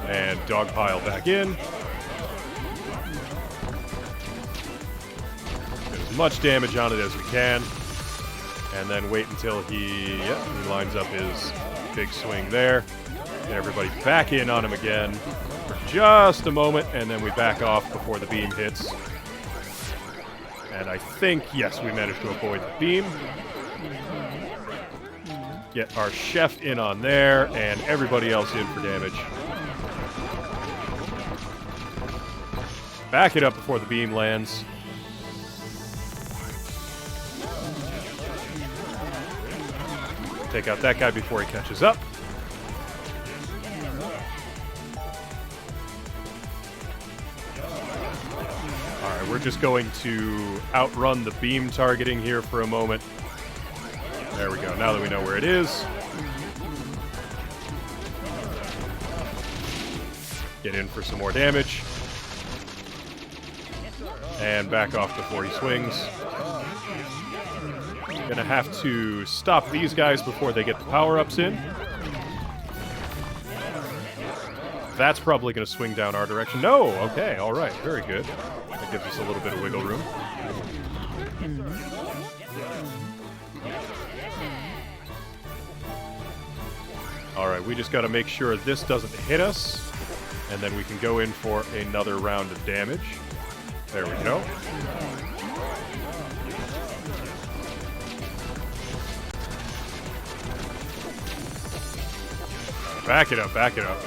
Speaker 1: And dogpile back in. Get as much damage on it as we can. And then wait until he lines up his big swing there. And everybody back in on him again for just a moment. And then we back off before the beam hits. And I think, yes, we managed to avoid the beam. Get our chef in on there, and everybody else in for damage. Back it up before the beam lands. Take out that guy before he catches up. Alright, we're just going to outrun the beam targeting here for a moment. There we go, now that we know where it is. Get in for some more damage. And back off before he swings. Gonna have to stop these guys before they get the power-ups in. That's probably gonna swing down our direction. No! Okay, alright, very good. That gives us a little bit of wiggle room. Alright, we just gotta make sure this doesn't hit us, and then we can go in for another round of damage. There we go. Back it up, back it up.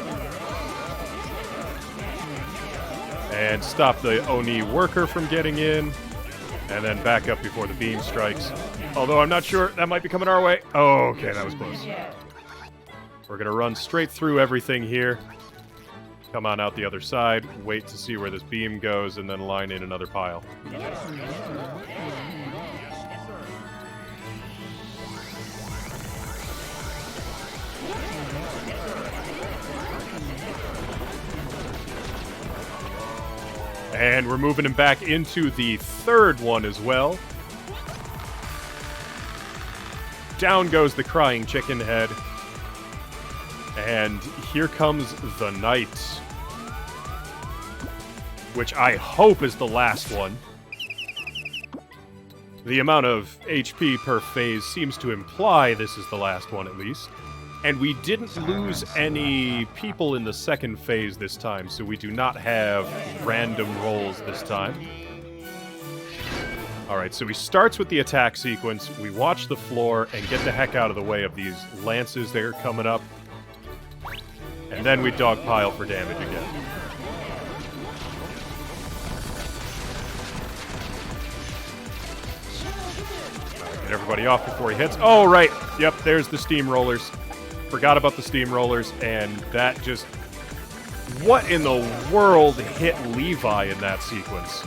Speaker 1: And stop the Oni worker from getting in, and then back up before the beam strikes. Although I'm not sure, that might be coming our way. Oh, okay, that was close. We're gonna run straight through everything here. Come on out the other side, wait to see where this beam goes, and then line in another pile. And we're moving him back into the third one as well. Down goes the crying chicken head. And here comes the knight, which I hope is the last one. The amount of HP per phase seems to imply this is the last one, at least. And we didn't lose any people in the second phase this time, so we do not have random rolls this time. Alright, so he starts with the attack sequence, we watch the floor, and get the heck out of the way of these lances that are coming up. And then we dogpile for damage again. Get everybody off before he hits. Oh, right. Yep, there's the steamrollers. Forgot about the steamrollers, and that just... What in the world hit Levi in that sequence?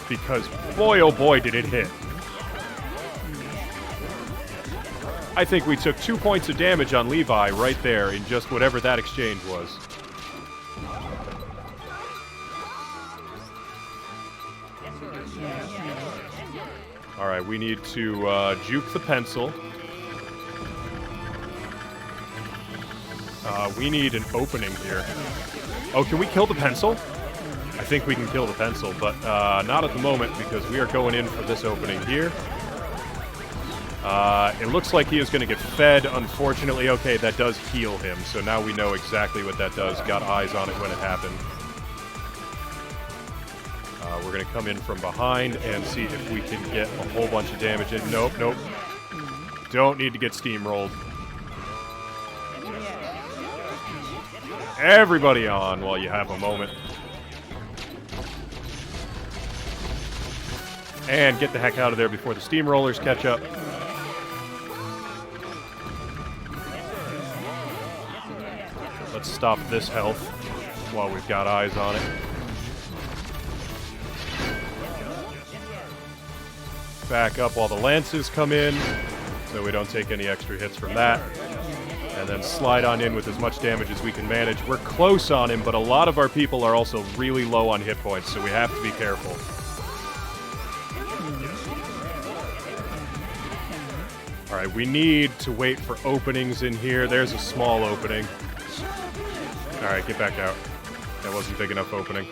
Speaker 1: Because boy, oh boy, did it hit. I think we took 2 points of damage on Levi right there in just whatever that exchange was. Alright, we need to juke the pencil. We need an opening here. Oh, can we kill the pencil? I think we can kill the pencil, but not at the moment because we are going in for this opening here. It looks like he is going to get fed, unfortunately. Okay, that does heal him, so now we know exactly what that does. Got eyes on it when it happened. We're going to come in from behind and see if we can get a whole bunch of damage in. Nope, nope. Don't need to get steamrolled. Everybody on while you have a moment. And get the heck out of there before the steamrollers catch up. Let's stop this health while we've got eyes on it. Back up while the lances come in, so we don't take any extra hits from that. And then slide on in with as much damage as we can manage. We're close on him, but a lot of our people are also really low on hit points, so we have to be careful. Alright, we need to wait for openings in here. There's a small opening. Alright, get back out. That wasn't big enough opening.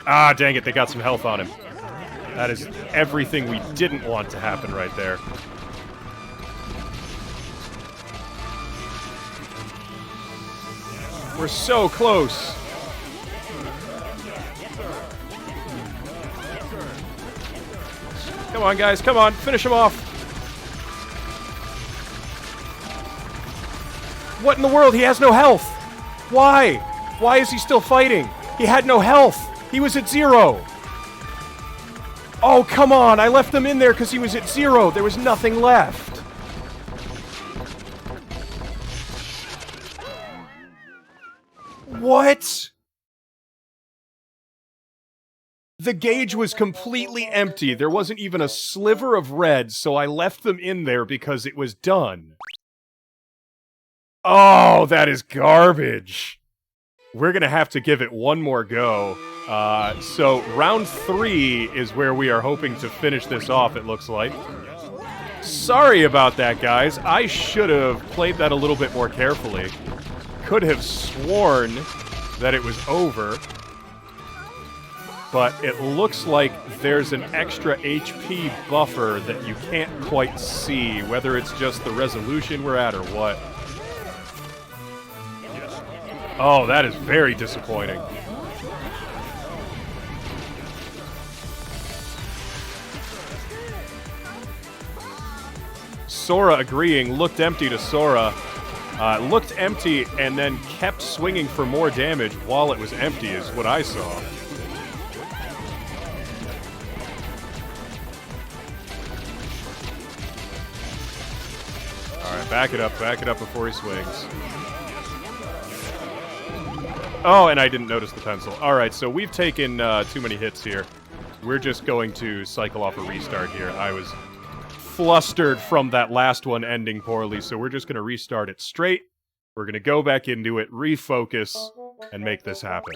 Speaker 1: Ah, dang it, they got some health on him. That is everything we didn't want to happen right there. We're so close. Come on, guys, come on, finish him off. What in the world? He has no health. Why? Why is he still fighting? He had no health. He was at 0. Oh, come on. I left him in there because he was at 0. There was nothing left. What? The gauge was completely empty. There wasn't even a sliver of red, so I left them in there because it was done. Oh, that is garbage. We're gonna have to give it one more go. So round 3 is where we are hoping to finish this off, it looks like. Sorry about that, guys. I should have played that a little bit more carefully. Could have sworn that it was over. But it looks like there's an extra HP buffer that you can't quite see, whether it's just the resolution we're at or what. Oh, that is very disappointing. Sora agreeing, looked empty to Sora. Looked empty and then kept swinging for more damage while it was empty is what I saw. Alright, back it up before he swings. Oh, and I didn't notice the pencil. Alright, so we've taken too many hits here. We're just going to cycle off a restart here. I was flustered from that last one ending poorly, so we're just going to restart it straight. We're going to go back into it, refocus, and make this happen.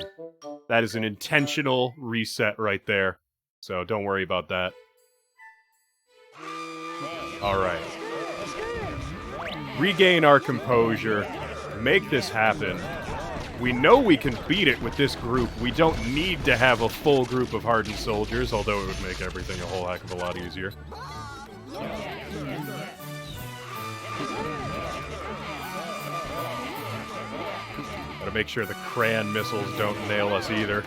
Speaker 1: That is an intentional reset right there, so don't worry about that. Alright. Regain our composure, make this happen. We know we can beat it with this group. We don't need to have a full group of hardened soldiers, although it would make everything a whole heck of a lot easier. Gotta make sure the crayon missiles don't nail us either.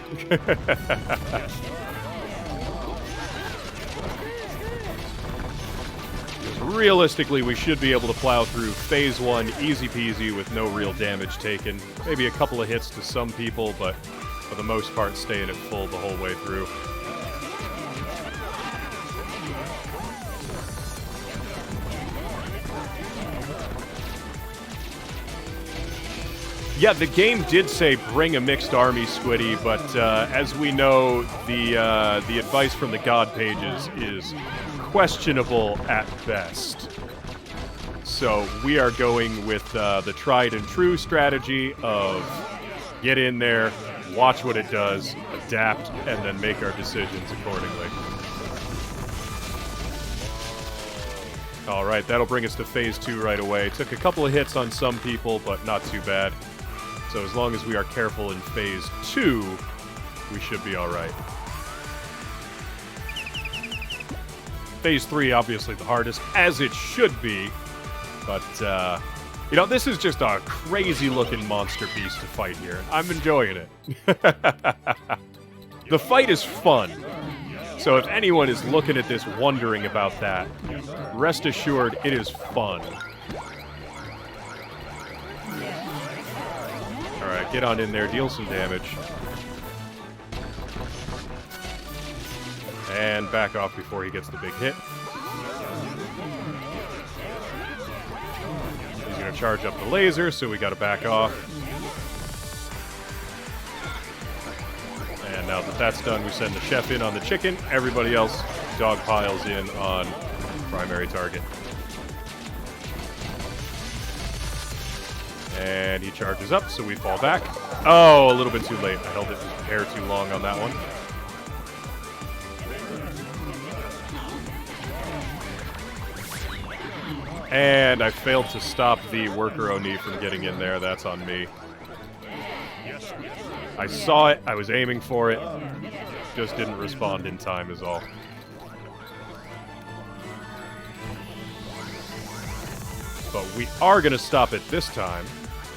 Speaker 1: Realistically, we should be able to plow through Phase 1 easy peasy with no real damage taken. Maybe a couple of hits to some people, but for the most part, staying at full the whole way through. Yeah, the game did say bring a mixed army, Squiddy, but as we know, the advice from the God pages is questionable at best. So we are going with the tried and true strategy of get in there, watch what it does, adapt, and then make our decisions accordingly. Alright, that'll bring us to Phase 2 right away. Took a couple of hits on some people, but not too bad. So as long as we are careful in Phase 2, we should be alright. Phase 3, obviously the hardest, as it should be. But, you know, this is just a crazy-looking monster beast to fight here. And I'm enjoying it. The fight is fun. So if anyone is looking at this wondering about that, rest assured it is fun. Alright, get on in there, deal some damage. And back off before he gets the big hit. He's going to charge up the laser, so we got to back off. And now that that's done, we send the chef in on the chicken. Everybody else dog piles in on primary target. And he charges up, so we fall back. Oh, a little bit too late. I held it a hair too long on that one. And I failed to stop the worker Oni from getting in there. That's on me. I saw it. I was aiming for it. Just didn't respond in time is all. But we are going to stop it this time.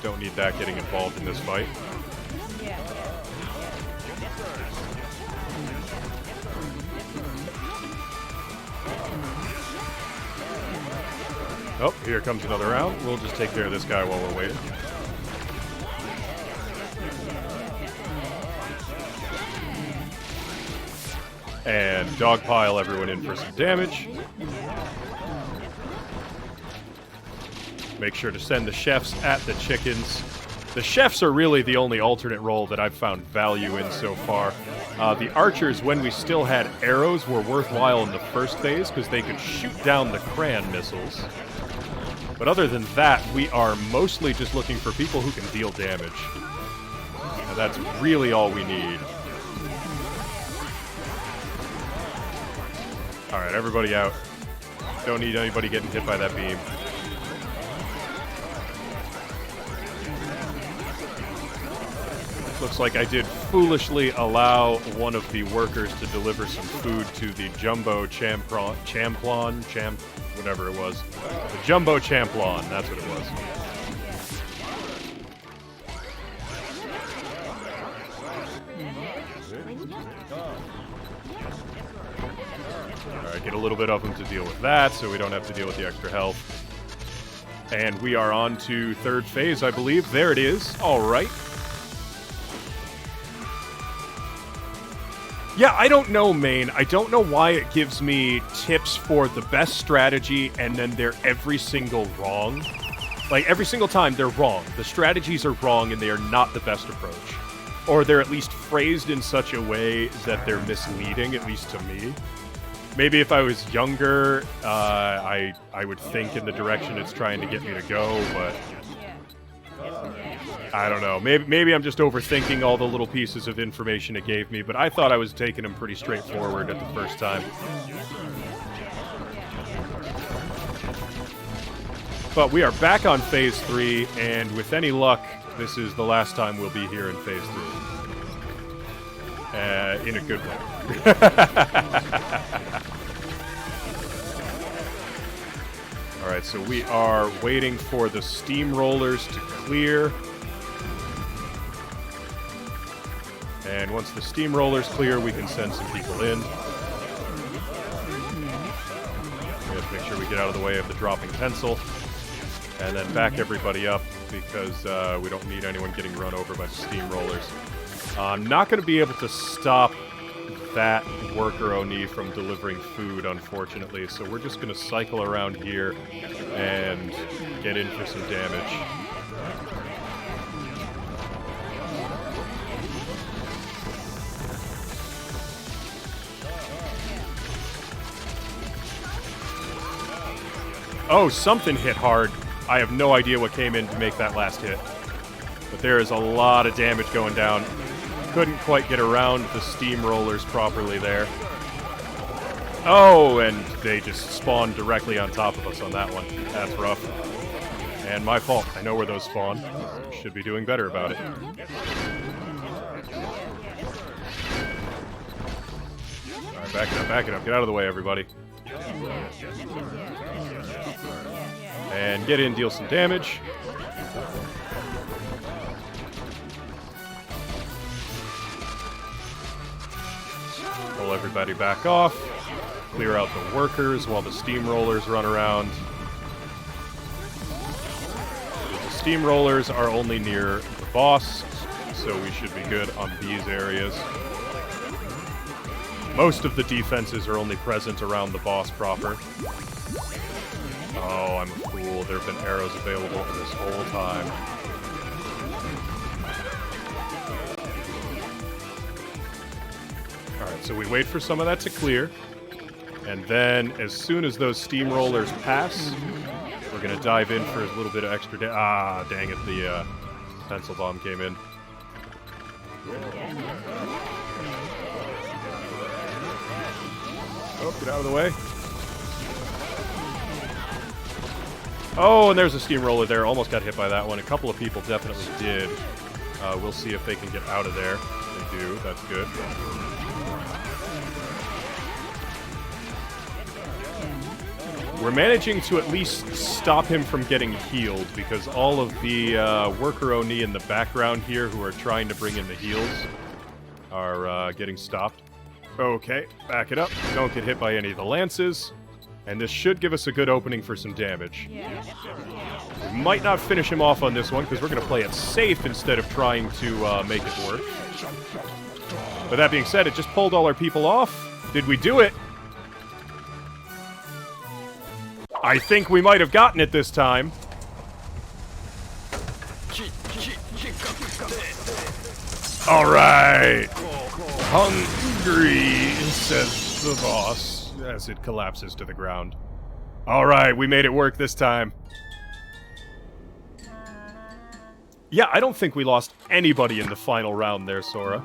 Speaker 1: Don't need that getting involved in this fight. Oh, here comes another round. We'll just take care of this guy while we're waiting. And dogpile everyone in for some damage. Make sure to send the chefs at the chickens. The chefs are really the only alternate role that I've found value in so far. The archers, when we still had arrows, were worthwhile in the first phase because they could shoot down the crayon missiles. But other than that, we are mostly just looking for people who can deal damage. And that's really all we need. Alright, everybody out. Don't need anybody getting hit by that beam. Looks like I did foolishly allow one of the workers to deliver some food to the Jumbo Champlon, whatever it was. The Jumbo Champlon, that's what it was. Alright, get a little bit of them to deal with that, so we don't have to deal with the extra health. And we are on to third phase, I believe. There it is. Alright. Yeah, I don't know, Maine. I don't know why it gives me tips for the best strategy and then they're every single wrong. Like, every single time they're wrong. The strategies are wrong and they are not the best approach. Or they're at least phrased in such a way that they're misleading, at least to me. Maybe if I was younger, I would think in the direction it's trying to get me to go, but I don't know. Maybe I'm just overthinking all the little pieces of information it gave me, but I thought I was taking them pretty straightforward at the first time. But we are back on Phase 3, and with any luck, this is the last time we'll be here in Phase 3. In a good way. Alright, so we are waiting for the steamrollers to clear. And once the steamrollers clear, we can send some people in. We have to make sure we get out of the way of the dropping pencil. And then back everybody up, because we don't need anyone getting run over by the steamrollers. I'm not going to be able to stop that worker Oni from delivering food, unfortunately, so we're just going to cycle around here and get in for some damage. Oh, something hit hard. I have no idea what came in to make that last hit. But there is a lot of damage going down. couldn't quite get around the steamrollers properly there. Oh, and they just spawned directly on top of us on that one. That's rough. And my fault. I know where those spawn. Should be doing better about it. Alright, back it up, back it up. Get out of the way, everybody. And get in, deal some damage. Pull everybody back off. Clear out the workers while the steamrollers run around. The steamrollers are only near the boss, so we should be good on these areas. Most of the defenses are only present around the boss proper. Oh, I'm a fool. There have been arrows available this whole time. Alright, so we wait for some of that to clear. And then, as soon as those steamrollers pass, we're going to dive in for a little bit of extra dang it, the pencil bomb came in. Oh, get out of the way. Oh, and there's a steamroller there. Almost got hit by that one. A couple of people definitely did. We'll see if they can get out of there. They do. That's good. We're managing to at least stop him from getting healed, because all of the worker Oni in the background here who are trying to bring in the heals are getting stopped. Okay, back it up. Don't get hit by any of the lances. And this should give us a good opening for some damage. We might not finish him off on this one, because we're going to play it safe instead of trying to make it work. But that being said, it just pulled all our people off. Did we do it? I think we might have gotten it this time. Alright. Hungry, says the boss, as it collapses to the ground. Alright, we made it work this time. Yeah, I don't think we lost anybody in the final round there, Sora.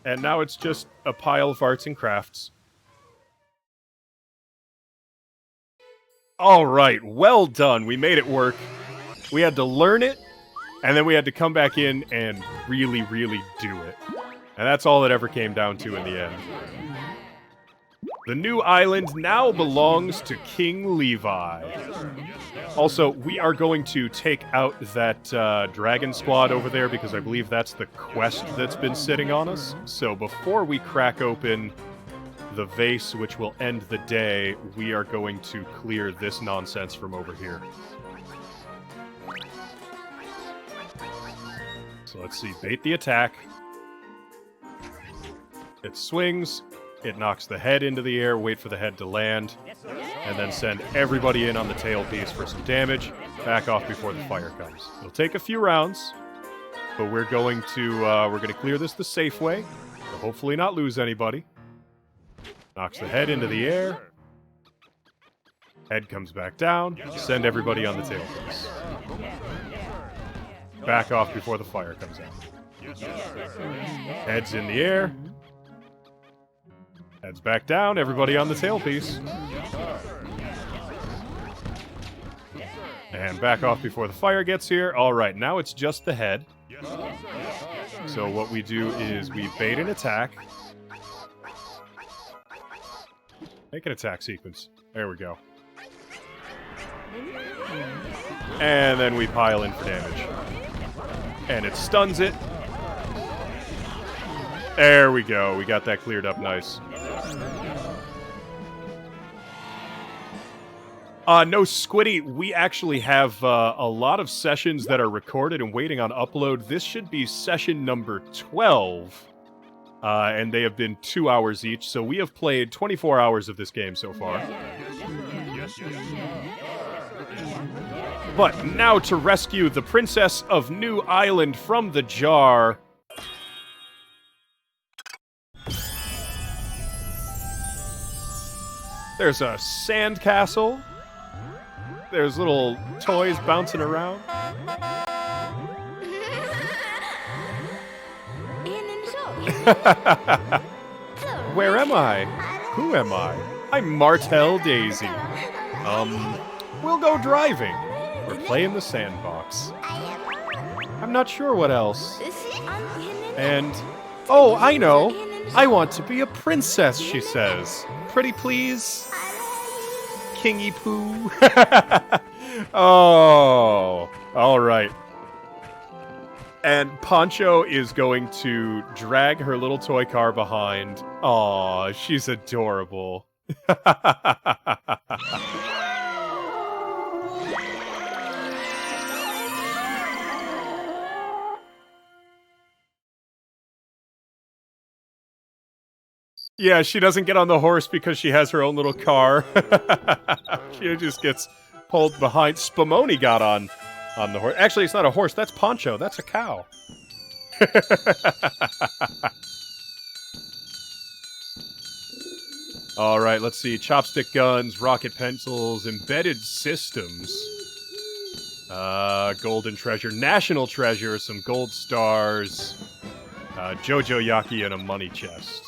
Speaker 1: And now it's just a pile of arts and crafts. Alright, well done. We made it work. We had to learn it, and then we had to come back in and really, really do it. And that's all it ever came down to in the end. The new island now belongs to King Levi. Also, we are going to take out that dragon squad over there, because I believe that's the quest that's been sitting on us. So before we crack open the vase, which will end the day, we are going to clear this nonsense from over here. So let's see, bait the attack. It swings, it knocks the head into the air, wait for the head to land, and then send everybody in on the tail piece for some damage. Back off before the fire comes. It'll take a few rounds, but we're going to clear this the safe way, to hopefully not lose anybody. Knocks the head into the air. Head comes back down. Send everybody on the tail piece. Back off before the fire comes out. Head's in the air. Heads back down, everybody on the tailpiece. And back off before the fire gets here. Alright, now it's just the head. So what we do is we bait an attack. Make an attack sequence. There we go. And then we pile in for damage. And it stuns it. There we go. We got that cleared up nice. No, Squiddy, we actually have a lot of sessions that are recorded and waiting on upload. This should be session number 12. And they have been 2 hours each, so we have played 24 hours of this game so far. But now to rescue the Princess of New Island from the jar. There's a sand castle. There's little toys bouncing around. Where am I? Who am I? I'm Martel Daisy. We'll go driving. Or play in the sandbox. I'm not sure what else. And... oh, I know! I want to be a princess, she says. Pretty please? Kingy poo. Oh, alright. And Poncho is going to drag her little toy car behind. Aw, she's adorable. Yeah, she doesn't get on the horse because she has her own little car. She just gets pulled behind. Spumoni got on the horse. Actually, it's not a horse. That's Poncho. That's a cow. All right, let's see. Chopstick guns, rocket pencils, embedded systems. Golden treasure, national treasure, some gold stars, Jojo Yaki, and a money chest.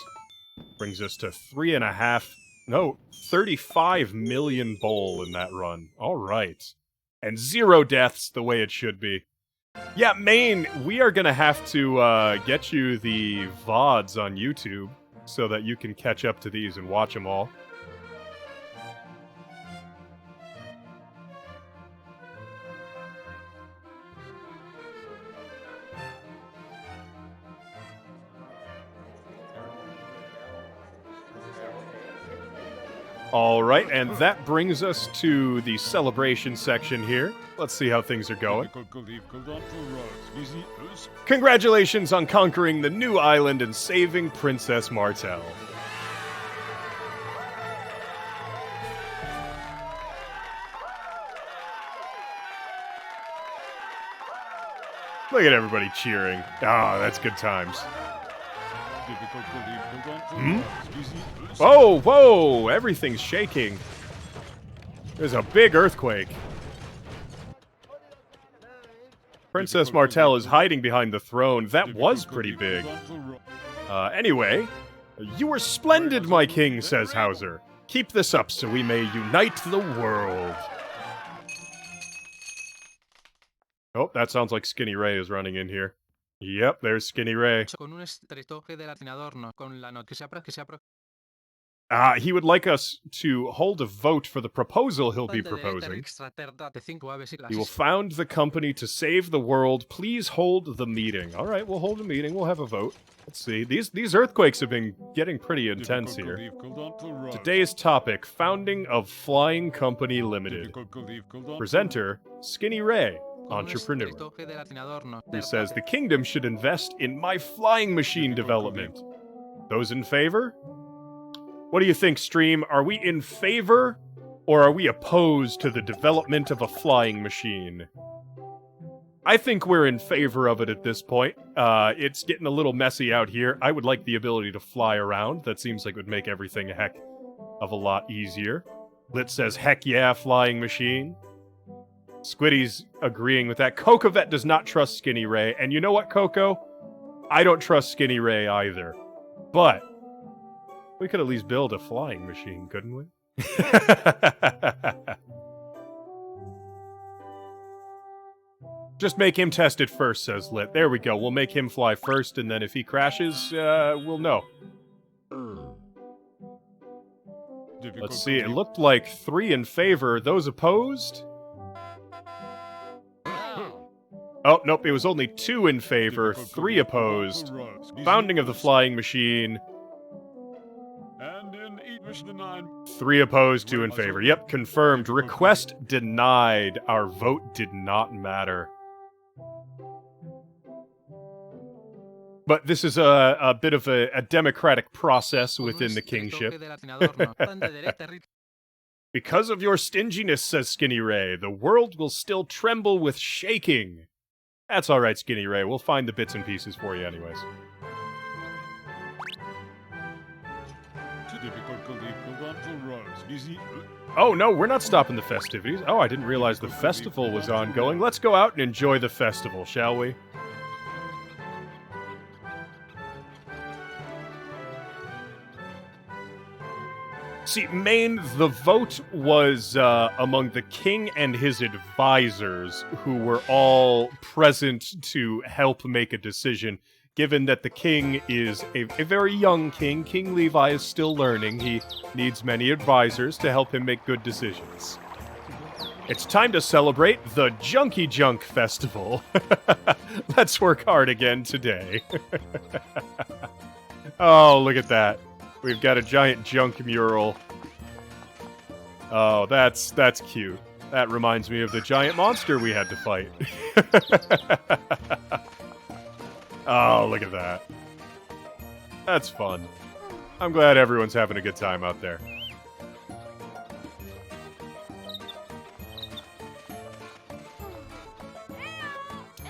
Speaker 1: Brings us to 35 million bowl in that run. All right. And 0 deaths the way it should be. Yeah, Maine, we are going to have to get you the VODs on YouTube so that you can catch up to these and watch them all. All right, and that brings us to the celebration section here. Let's see how things are going. Congratulations on conquering the new island and saving Princess Martel. Look at everybody cheering. Ah, that's good times. Hmm? Whoa, whoa! Everything's shaking. There's a big earthquake. Princess Martel is hiding behind the throne. That was pretty big. Anyway, you were splendid, my king, says Hauser. Keep this up so we may unite the world. Oh, that sounds like Skinny Ray is running in here. Yep, there's Skinny Ray. He would like us to hold a vote for the proposal he'll be proposing. He will found the company to save the world. Please hold the meeting. All right, we'll hold a meeting. We'll have a vote. Let's see. These earthquakes have been getting pretty intense here. Today's topic, founding of Flying Company Limited. Presenter, Skinny Ray, entrepreneur. He says the kingdom should invest in my flying machine development. Those in favor? What do you think, stream? Are we in favor, or are we opposed to the development of a flying machine? I think we're in favor of it at this point. It's getting a little messy out here. I would like the ability to fly around. That seems like it would make everything a heck of a lot easier. Lit says, heck yeah, flying machine. Squiddy's agreeing with that. Cocovet does not trust Skinny Ray. And you know what, Coco? I don't trust Skinny Ray either. But we could at least build a flying machine, couldn't we? Just make him test it first, says Lit. There we go. We'll make him fly first, and then if he crashes, we'll know. Let's see. It looked like 3 in favor. Those opposed? Oh, nope. It was only 2 in favor, 3 opposed. Founding of the flying machine. 3 opposed, 2 in favor. Yep, confirmed. Request denied. Our vote did not matter. But this is a bit of a democratic process within the kingship. Because of your stinginess, says Skinny Ray, the world will still tremble with shaking. That's alright, Skinny Ray. We'll find the bits and pieces for you anyways. Oh, no, we're not stopping the festivities. Oh, I didn't realize the festival was ongoing. Let's go out and enjoy the festival, shall we? See, Maine, the vote was among the king and his advisors, who were all present to help make a decision, given that the king is a very young king. King Levi is still learning. He needs many advisors to help him make good decisions. It's time to celebrate the Junkie Junk Festival. Let's work hard again today. Oh, look at that. We've got a giant junk mural. Oh, that's cute. That reminds me of the giant monster we had to fight. Oh, look at that. That's fun. I'm glad everyone's having a good time out there.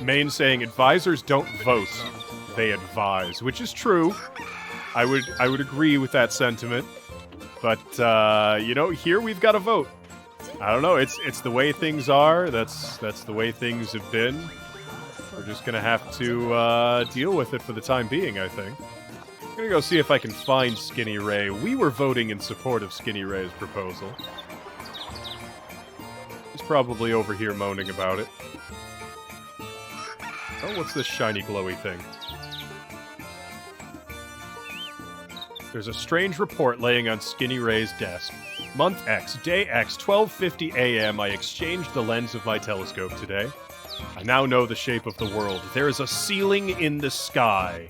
Speaker 1: Main saying advisors don't vote, they advise, which is true. I would agree with that sentiment, but you know, here we've got a vote. I don't know. It's the way things are. That's the way things have been. We're just gonna have to deal with it for the time being, I think. I'm gonna go see if I can find Skinny Ray. We were voting in support of Skinny Ray's proposal. He's probably over here moaning about it. Oh, what's this shiny glowy thing? There's a strange report laying on Skinny Ray's desk. Month X, day X, 12:50 a.m. I exchanged the lens of my telescope today. I now know the shape of the world. There is a ceiling in the sky.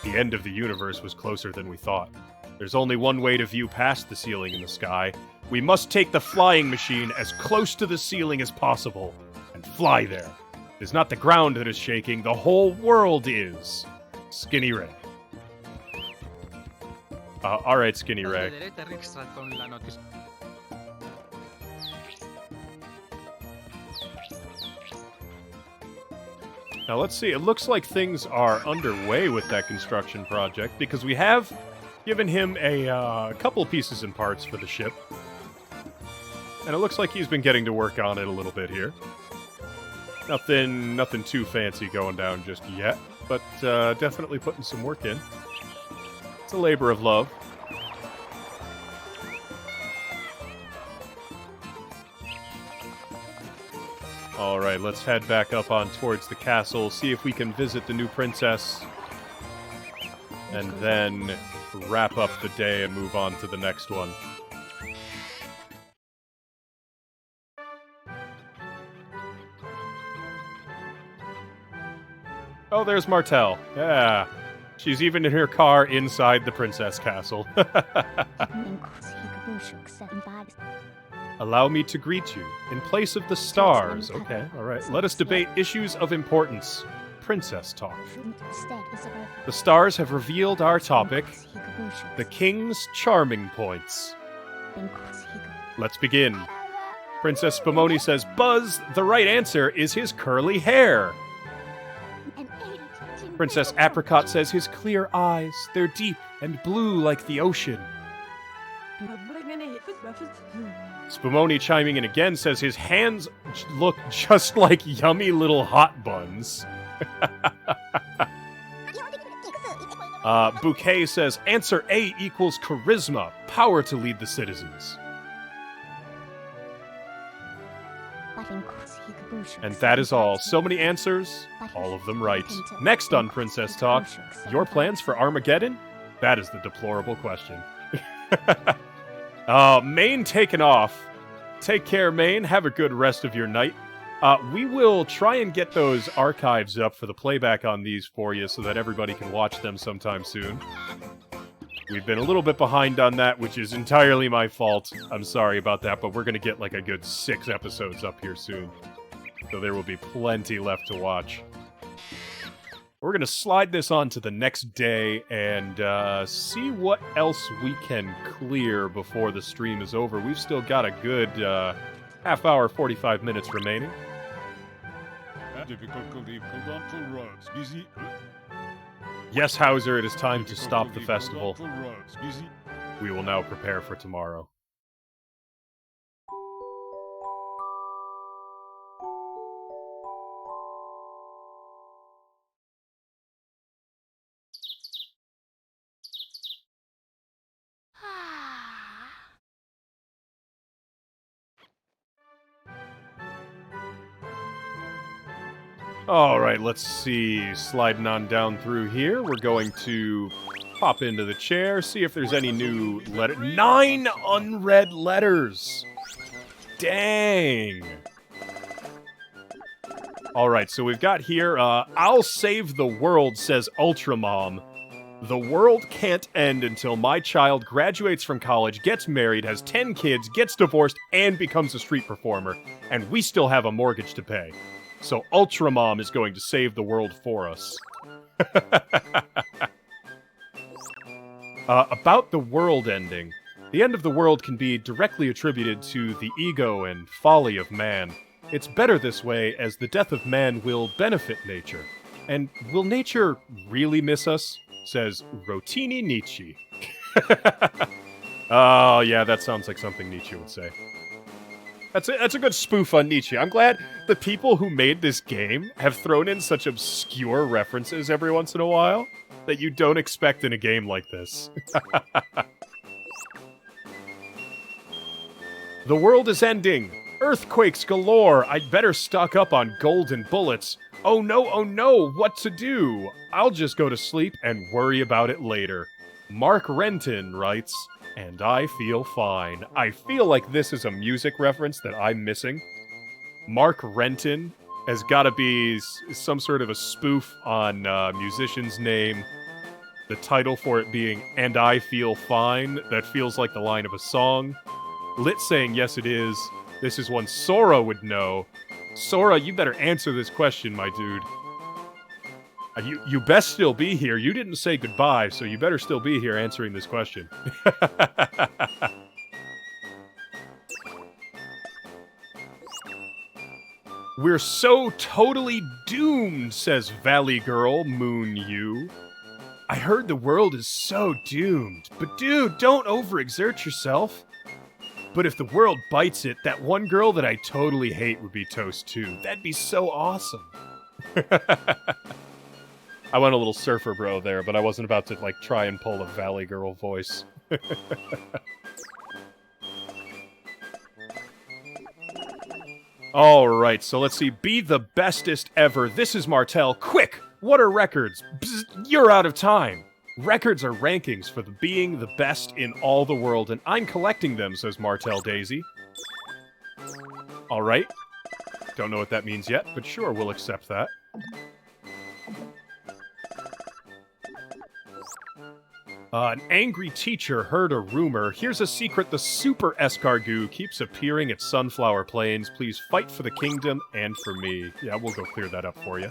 Speaker 1: The end of the universe was closer than we thought. There's only one way to view past the ceiling in the sky. We must take the flying machine as close to the ceiling as possible and fly there. It is not the ground that is shaking, the whole world is. Skinny Ray. Alright, Skinny Ray. Now let's see, it looks like things are underway with that construction project, because we have given him a couple pieces and parts for the ship. And it looks like he's been getting to work on it a little bit here. Nothing too fancy going down just yet, but definitely putting some work in. It's a labor of love. Alright, let's head back up on towards the castle, see if we can visit the new princess, and then wrap up the day and move on to the next one. Oh, there's Martel. Yeah. She's even in her car inside the princess castle. Allow me to greet you. In place of the stars. Okay, alright. Let us debate issues of importance. Princess talk. The stars have revealed our topic. The king's charming points. Let's begin. Princess Spumoni says, Buzz, the right answer is his curly hair. Princess Apricot says his clear eyes, they're deep and blue like the ocean. Spumoni chiming in again says his hands look just like yummy little hot buns. Bouquet says answer A equals charisma, power to lead the citizens. And that is all. So many answers, all of them right. Next on Princess Talk, your plans for Armageddon? That is the deplorable question. Maine taken off. Take care, Maine. Have a good rest of your night. We will try and get those archives up for the playback on these for you so that everybody can watch them sometime soon. We've been a little bit behind on that, which is entirely my fault. I'm sorry about that, but we're going to get like a good 6 episodes up here soon. So there will be plenty left to watch. We're going to slide this on to the next day and see what else we can clear before the stream is over. We've still got a good half hour, 45 minutes remaining. Yes, Hauser, it is time to stop the festival. We will now prepare for tomorrow. Alright, let's see. Sliding on down through here. We're going to pop into the chair, see if there's any new letter. 9 unread letters! Dang! Alright, so we've got here, I'll save the world, says Ultramom. The world can't end until my child graduates from college, gets married, has 10 kids, gets divorced, and becomes a street performer. And we still have a mortgage to pay. So Ultramom is going to save the world for us. About the world ending. The end of the world can be directly attributed to the ego and folly of man. It's better this way, as the death of man will benefit nature. And will nature really miss us? Says Rotini Nietzsche. Oh, yeah, that sounds like something Nietzsche would say. That's a good spoof on Nietzsche. I'm glad the people who made this game have thrown in such obscure references every once in a while that you don't expect in a game like this. The world is ending. Earthquakes galore. I'd better stock up on golden bullets. Oh no, what to do? I'll just go to sleep and worry about it later. Mark Renton writes, and I feel fine. I feel like this is a music reference that I'm missing. Mark Renton has got to be some sort of a spoof on a musician's name. The title for it being, and I feel fine. That feels like the line of a song. Lit saying, yes it is. This is one Sora would know. Sora, you better answer this question, my dude. You best still be here. You didn't say goodbye, so you better still be here answering this question. We're so totally doomed, says Valley Girl, Moon You. I heard the world is so doomed. But dude, don't overexert yourself. But if the world bites it, that one girl that I totally hate would be toast too. That'd be so awesome. I went a little surfer bro there, but I wasn't about to, like, try and pull a Valley Girl voice. Alright, so let's see. Be the bestest ever. This is Martel. Quick! What are records? Bzz, you're out of time. Records are rankings for being the best in all the world, and I'm collecting them, says Martel Daisy. Alright. Don't know what that means yet, but sure, we'll accept that. An angry teacher heard a rumor. Here's a secret: the super escargot keeps appearing at Sunflower Plains. Please fight for the kingdom and for me. Yeah, we'll go clear that up for you.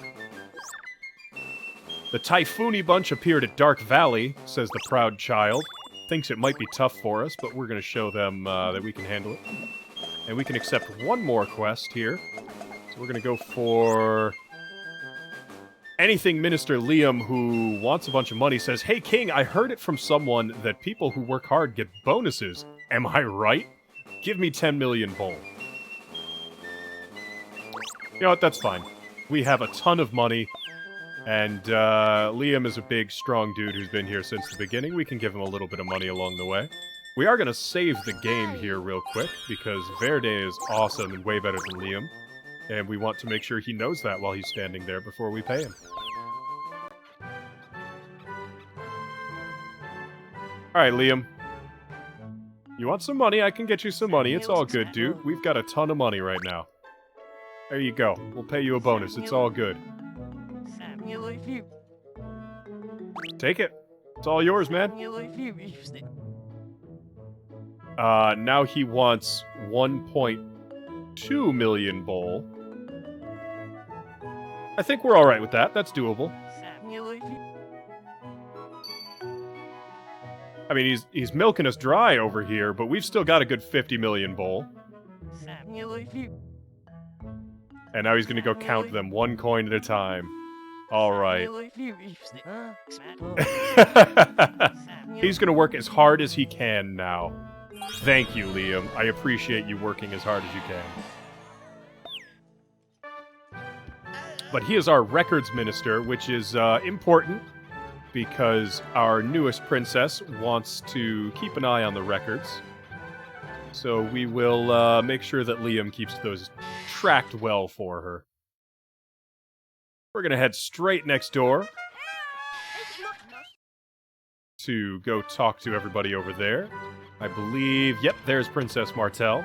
Speaker 1: The Typhoony bunch appeared at Dark Valley, says the proud child. Thinks it might be tough for us, but we're going to show them that we can handle it. And we can accept one more quest here. So we're going to go for anything Minister Liam, who wants a bunch of money, says, hey King, I heard it from someone that people who work hard get bonuses. Am I right? Give me 10 million bowl. You know what, that's fine. We have a ton of money. And Liam is a big, strong dude who's been here since the beginning. We can give him a little bit of money along the way. We are going to save the game here real quick, because Verde is awesome and way better than Liam. And we want to make sure he knows that while he's standing there before we pay him. Alright, Liam. You want some money? I can get you some money. It's all good, dude. We've got a ton of money right now. There you go. We'll pay you a bonus. It's all good. Take it. It's all yours, man. Now he wants 1.2 million bowl. I think we're alright with that. That's doable. I mean, he's milking us dry over here, but we've still got a good 50 million bowl. And now he's gonna go count them one coin at a time. Alright. He's gonna work as hard as he can now. Thank you, Liam. I appreciate you working as hard as you can. But he is our records minister, which is important, because our newest princess wants to keep an eye on the records. So we will make sure that Liam keeps those tracked well for her. We're gonna head straight next door to go talk to everybody over there. I believe, yep, there's Princess Martel.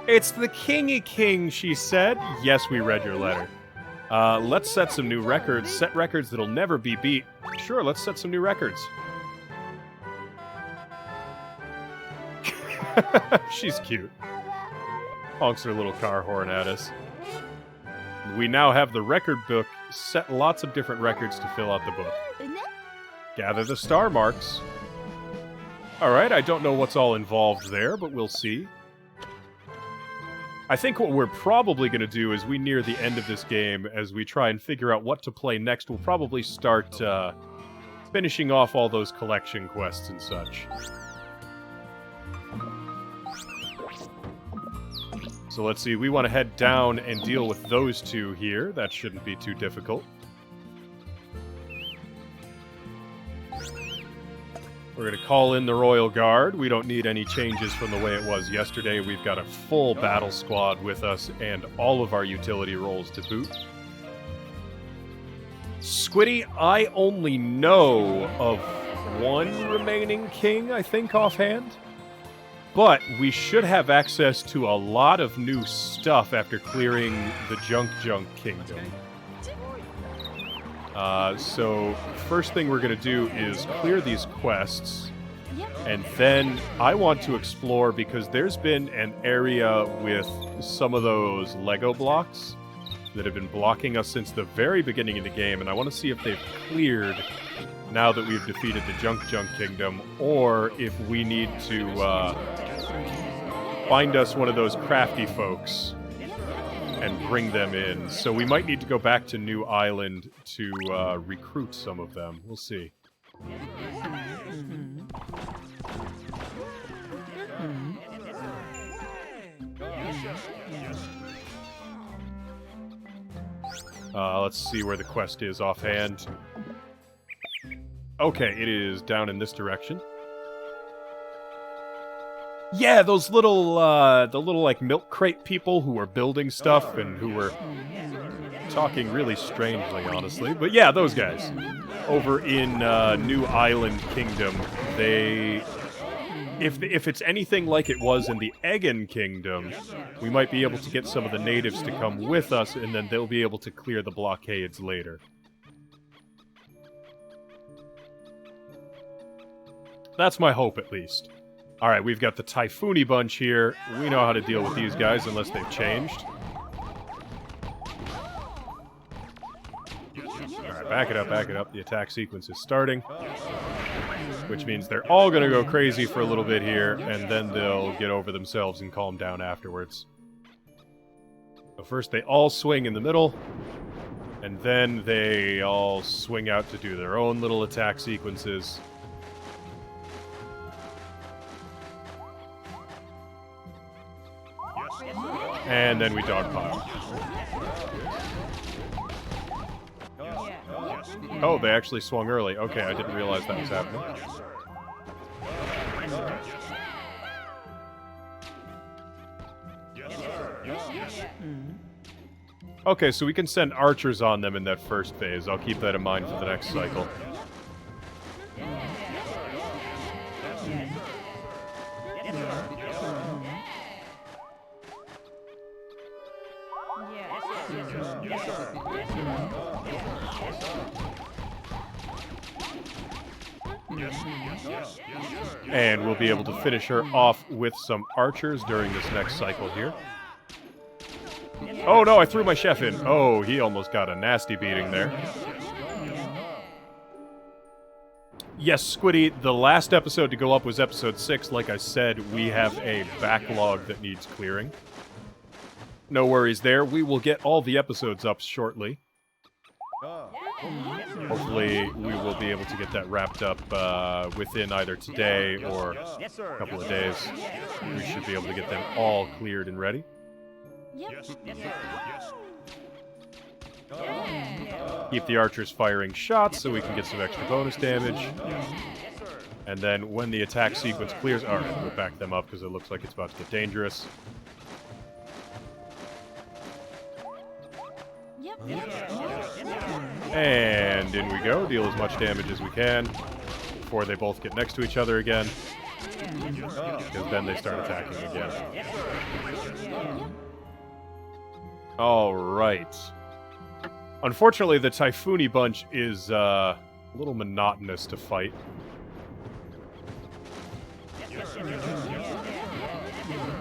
Speaker 1: It's the Kingy King, she said. Yes, we read your letter. Let's set some new records. Set records that'll never be beat. Sure, let's set some new records. She's cute. Honks her little car horn at us. We now have the record book. Set lots of different records to fill out the book. Gather the star marks. Alright, I don't know what's all involved there, but we'll see. I think what we're probably going to do as we near the end of this game, as we try and figure out what to play next, we'll probably start finishing off all those collection quests and such. So let's see, we want to head down and deal with those two here. That shouldn't be too difficult. We're going to call in the Royal Guard. We don't need any changes from the way it was yesterday. We've got a full battle squad with us and all of our utility roles to boot. Squiddy, I only know of one remaining king, I think, offhand. But we should have access to a lot of new stuff after clearing the Junk Kingdom. So, first thing we're going to do is clear these quests, and then I want to explore, because there's been an area with some of those Lego blocks that have been blocking us since the very beginning of the game, and I want to see if they've cleared now that we've defeated the Junk Kingdom, or if we need to find us one of those crafty folks and bring them in. So we might need to go back to New Island to recruit some of them. We'll see. Let's see where the quest is offhand. Okay, it is down in this direction. Yeah, those little, the little, like, milk crate people who were building stuff and who were talking really strangely, honestly. But yeah, those guys. Over in New Island Kingdom, they... If it's anything like it was in the Eggen Kingdom, we might be able to get some of the natives to come with us, and then they'll be able to clear the blockades later. That's my hope, at least. Alright, we've got the Typhoony bunch here. We know how to deal with these guys, unless they've changed. Alright, back it up, back it up. The attack sequence is starting. Which means they're all gonna go crazy for a little bit here, and then they'll get over themselves and calm down afterwards. So first they all swing in the middle, and then they all swing out to do their own little attack sequences. And then we dogpile. Oh, they actually swung early. Okay, I didn't realize that was happening. Okay, so we can send archers on them in that first phase. I'll keep that in mind for the next cycle. And we'll be able to finish her off with some archers during this next cycle here. Oh no, I threw my chef in. Oh, he almost got a nasty beating there. Yes, Squiddy, the last episode to go up was episode 6. Like I said, we have a backlog that needs clearing. No worries there. We will get all the episodes up shortly. Hopefully, we will be able to get that wrapped up within either today or a couple of days. We should be able to get them all cleared and ready. Keep the archers firing shots so we can get some extra bonus damage. And then when the attack sequence clears... Alright, we'll back them up because it looks like it's about to get dangerous. And in we go. Deal as much damage as we can before they both get next to each other again. Because then they start attacking again. Alright. Unfortunately, the Typhoony bunch is a little monotonous to fight.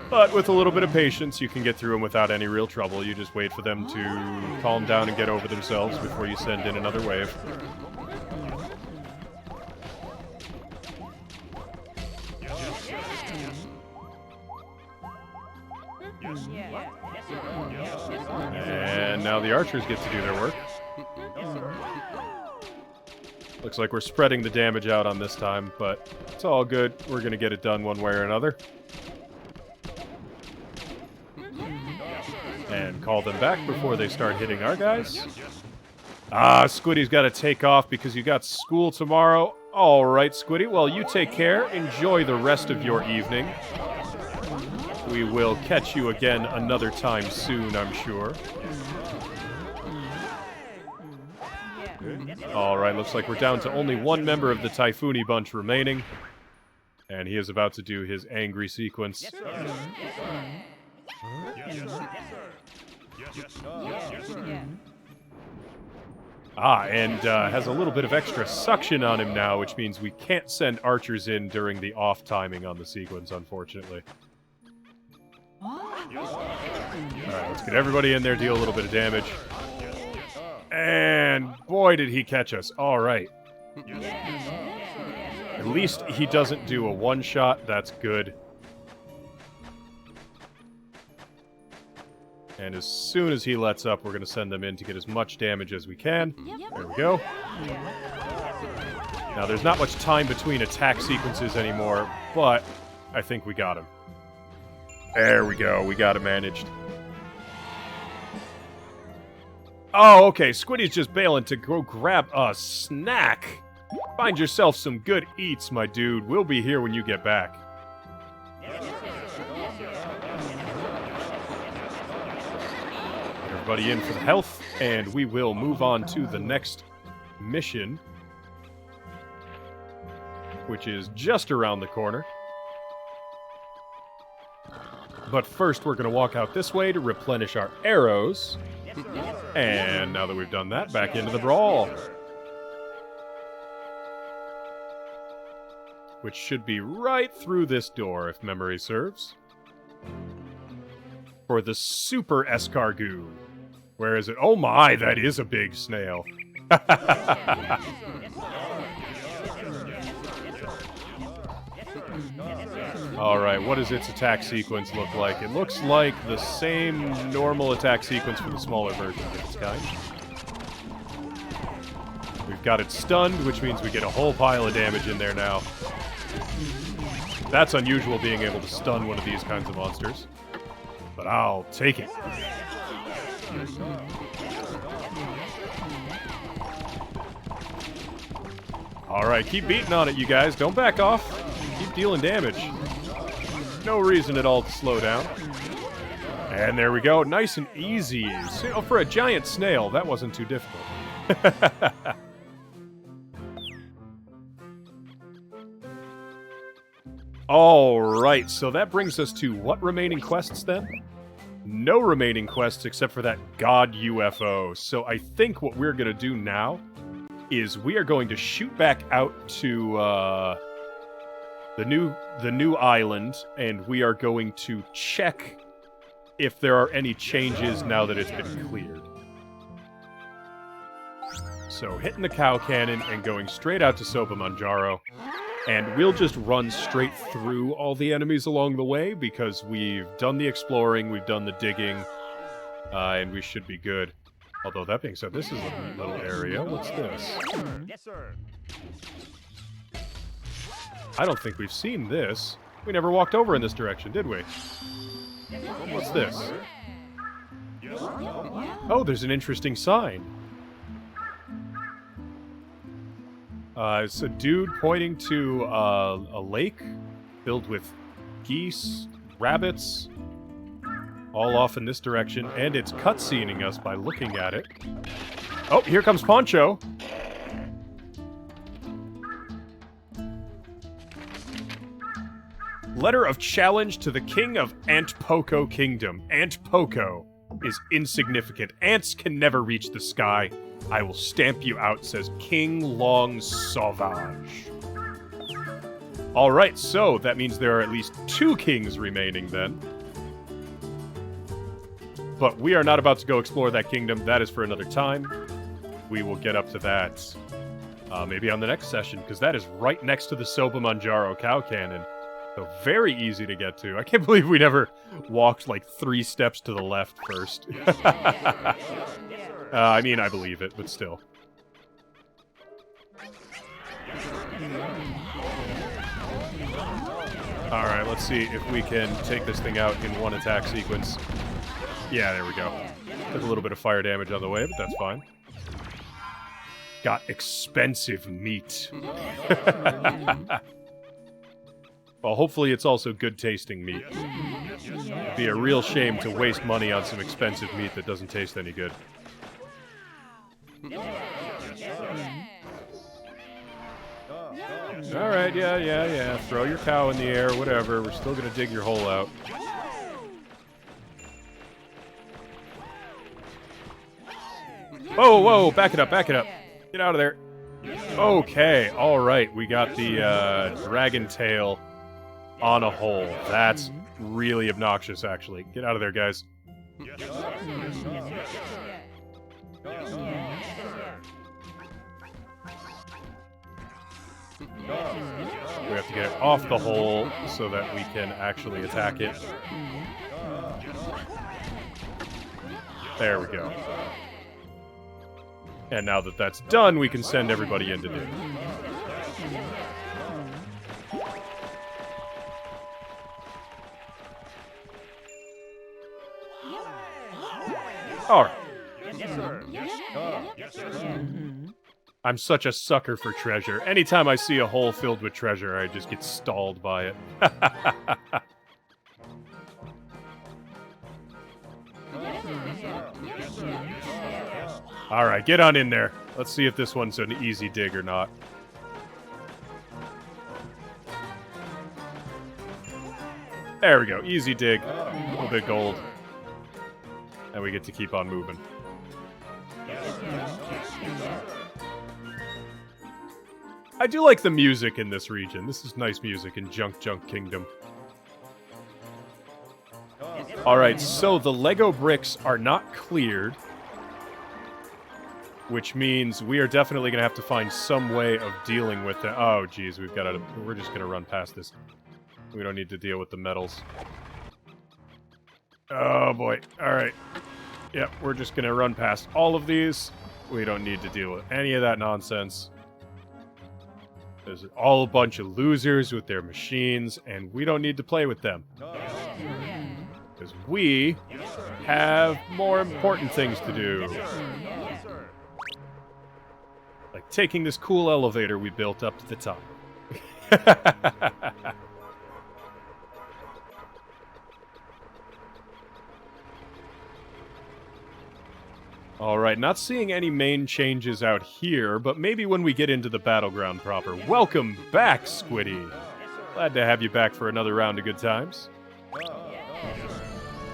Speaker 1: But with a little bit of patience, you can get through them without any real trouble. You just wait for them to calm down and get over themselves before you send in another wave. And now the archers get to do their work. Looks like we're spreading the damage out on this time, but it's all good. We're going to get it done one way or another. And call them back before they start hitting our guys. Ah, Squiddy's got to take off because you got school tomorrow. All right, Squiddy. Well, you take care. Enjoy the rest of your evening. We will catch you again another time soon, I'm sure. All right, looks like we're down to only one member of the Typhoony bunch remaining. And he is about to do his angry sequence. And has a little bit of extra suction on him now, which means we can't send archers in during the off timing on the sequence, unfortunately. Alright, let's get everybody in there, deal a little bit of damage. And boy, did he catch us. Alright. At least he doesn't do a one-shot. That's good. And as soon as he lets up, we're going to send them in to get as much damage as we can. There we go. Now, there's not much time between attack sequences anymore, but I think we got him. There we go. We got it managed. Oh, okay. Squiddy's just bailing to go grab a snack. Find yourself some good eats, my dude. We'll be here when you get back. Everybody in for the health, and we will move on to the next mission, which is just around the corner. But first, we're going to walk out this way to replenish our arrows. And now that we've done that, back into the brawl. Which should be right through this door, if memory serves. For the Super Escargot. Where is it? Oh my, that is a big snail. Alright, what does its attack sequence look like? It looks like the same normal attack sequence for the smaller version of its kind. We've got it stunned, which means we get a whole pile of damage in there now. That's unusual, being able to stun one of these kinds of monsters. But I'll take it. Alright, keep beating on it, you guys. Don't back off. Keep dealing damage. No reason at all to slow down. And there we go. Nice and easy. So, for a giant snail, that wasn't too difficult. Alright, so that brings us to what remaining quests then? No remaining quests except for that god UFO. So I think what we're going to do now is we are going to shoot back out to the new island, and we are going to check if there are any changes now that it's been cleared. So hitting the cow cannon and going straight out to Soba Manjaro. And we'll just run straight through all the enemies along the way, because we've done the exploring, we've done the digging, and we should be good. Although, that being said, this is a neat little area. What's this?
Speaker 3: Yes, sir.
Speaker 1: I don't think we've seen this. We never walked over in this direction, did we? What's this? Oh, there's an interesting sign. It's a dude pointing to a lake filled with geese, rabbits, all off in this direction, and it's cutscening us by looking at it. Oh, here comes Poncho! Letter of challenge to the king of Ant Poco Kingdom. Ant Poco is insignificant. Ants can never reach the sky. I will stamp you out, says King Long Sauvage. Alright, so that means there are at least 2 kings remaining then. But we are not about to go explore that kingdom. That is for another time. We will get up to that maybe on the next session, because that is right next to the Soba Manjaro Cow Cannon. So very easy to get to. I can't believe we never walked like 3 steps to the left first. I mean, I believe it, but still. Alright, let's see if we can take this thing out in one attack sequence. Yeah, there we go. Took a little bit of fire damage on the way, but that's fine. Got expensive meat. Well, hopefully it's also good-tasting meat. It'd be a real shame to waste money on some expensive meat that doesn't taste any good. Alright, yeah. Throw your cow in the air, whatever. We're still gonna dig your hole out. Whoa, back it up. Get out of there. Okay, alright, we got the dragon tail on a hole. That's really obnoxious, actually. Get out of there, guys. We have to get it off the hole so that we can actually attack it. There we go. And now that that's done, we can send everybody in to dig. Alright. I'm such a sucker for treasure. Anytime I see a hole filled with treasure, I just get stalled by it. Alright, get on in there. Let's see if this one's an easy dig or not. There we go. Easy dig. A little bit gold. And we get to keep on moving. I do like the music in this region. This is nice music in Junk Kingdom. Alright, so the Lego bricks are not cleared. Which means we are definitely going to have to find some way of dealing with it. Oh, geez, we're just going to run past this. We don't need to deal with the metals. Oh, boy. Alright. Yep, we're just going to run past all of these. We don't need to deal with any of that nonsense. There's all a bunch of losers with their machines, and we don't need to play with them. Because we have more important things to do. Like taking this cool elevator we built up to the top. Alright, not seeing any main changes out here, but maybe when we get into the battleground proper. Welcome back, Squiddy! Glad to have you back for another round of good times.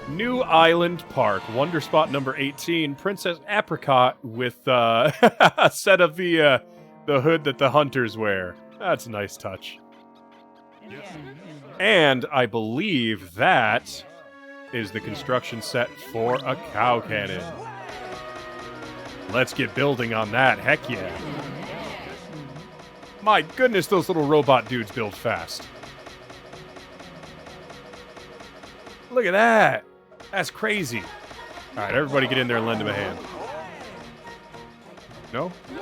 Speaker 1: New Island Park, Wonder Spot number 18, Princess Apricot with a set of the hood that the hunters wear. That's a nice touch. And I believe that is the construction set for a cow cannon. Let's get building on that, heck yeah. My goodness, those little robot dudes build fast. Look at that! That's crazy. Alright, everybody get in there and lend him a hand. No? Did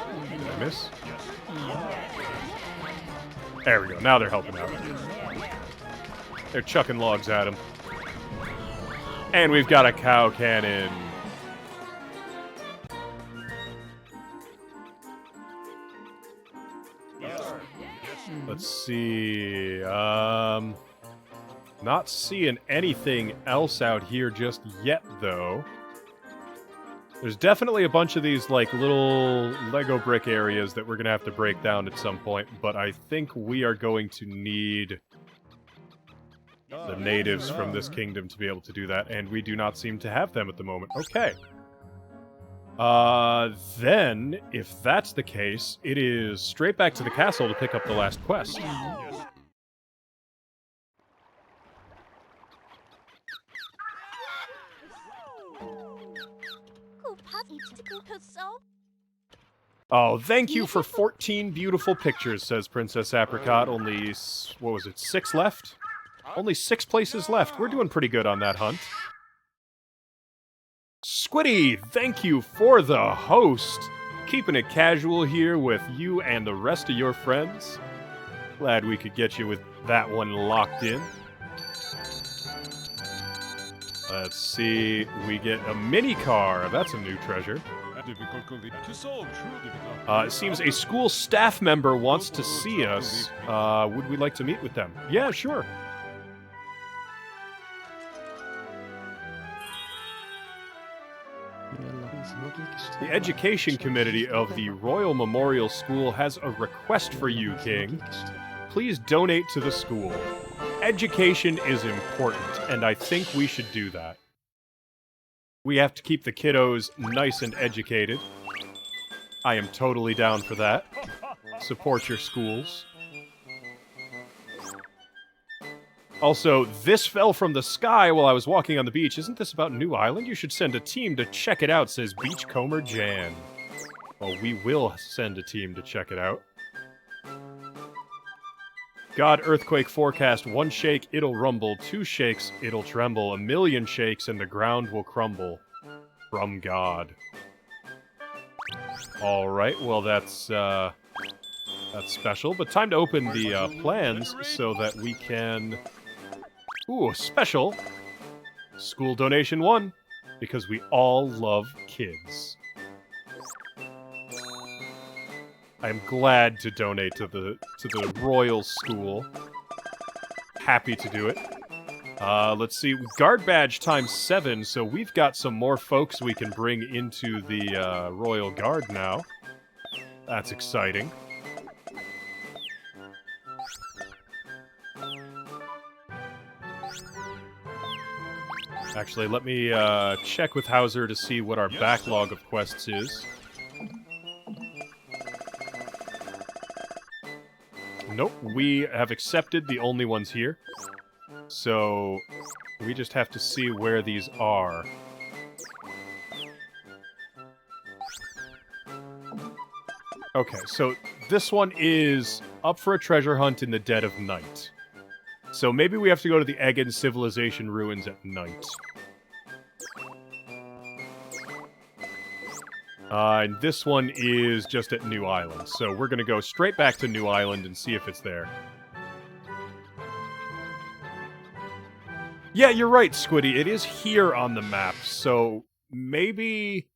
Speaker 1: I miss? There we go, now they're helping out. They're chucking logs at him. And we've got a cow cannon. Let's see, Not seeing anything else out here just yet, though. There's definitely a bunch of these, like, little Lego brick areas that we're gonna have to break down at some point, but I think we are going to need the natives from this kingdom to be able to do that, and we do not seem to have them at the moment. Okay. Then, if that's the case, it is straight back to the castle to pick up the last quest. Oh, thank you for 14 beautiful pictures, says Princess Apricot. Only, what was it, 6 left? Only 6 places left. We're doing pretty good on that hunt. Squiddy, thank you for the host. Keeping it casual here with you and the rest of your friends. Glad we could get you with that one locked in. Let's see, we get a mini car. That's a new treasure. It seems a school staff member wants to see us. Would we like to meet with them? Yeah, sure. The Education Committee of the Royal Memorial School has a request for you, King. Please donate to the school. Education is important, and I think we should do that. We have to keep the kiddos nice and educated. I am totally down for that. Support your schools. Also, this fell from the sky while I was walking on the beach. Isn't this about New Island? You should send a team to check it out, says Beachcomber Jan. Well, we will send a team to check it out. God earthquake forecast, 1 shake, it'll rumble, 2 shakes, it'll tremble, 1,000,000 shakes and the ground will crumble. From God. Alright, well that's special, but time to open the plans so that we can... Ooh, special! School donation 1, because we all love kids. I'm glad to donate to the Royal School. Happy to do it. Let's see, guard badge times 7, so we've got some more folks we can bring into the Royal Guard now. That's exciting. Actually, let me check with Hauser to see what our backlog of quests is. Nope, we have accepted the only ones here. So, we just have to see where these are. Okay, so this one is up for a treasure hunt in the dead of night. So maybe we have to go to the Eggan Civilization ruins at night. And this one is just at New Island, so we're gonna go straight back to New Island and see if it's there. Yeah, you're right, Squiddy. It is here on the map, so maybe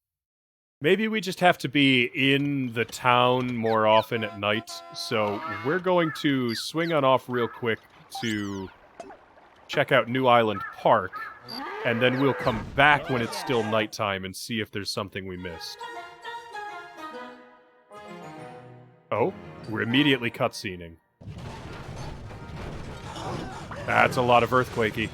Speaker 1: we just have to be in the town more often at night. So we're going to swing on off real quick to check out New Island Park, and then we'll come back when it's still nighttime and see if there's something we missed. Oh, we're immediately cutscening. That's a lot of earthquakey.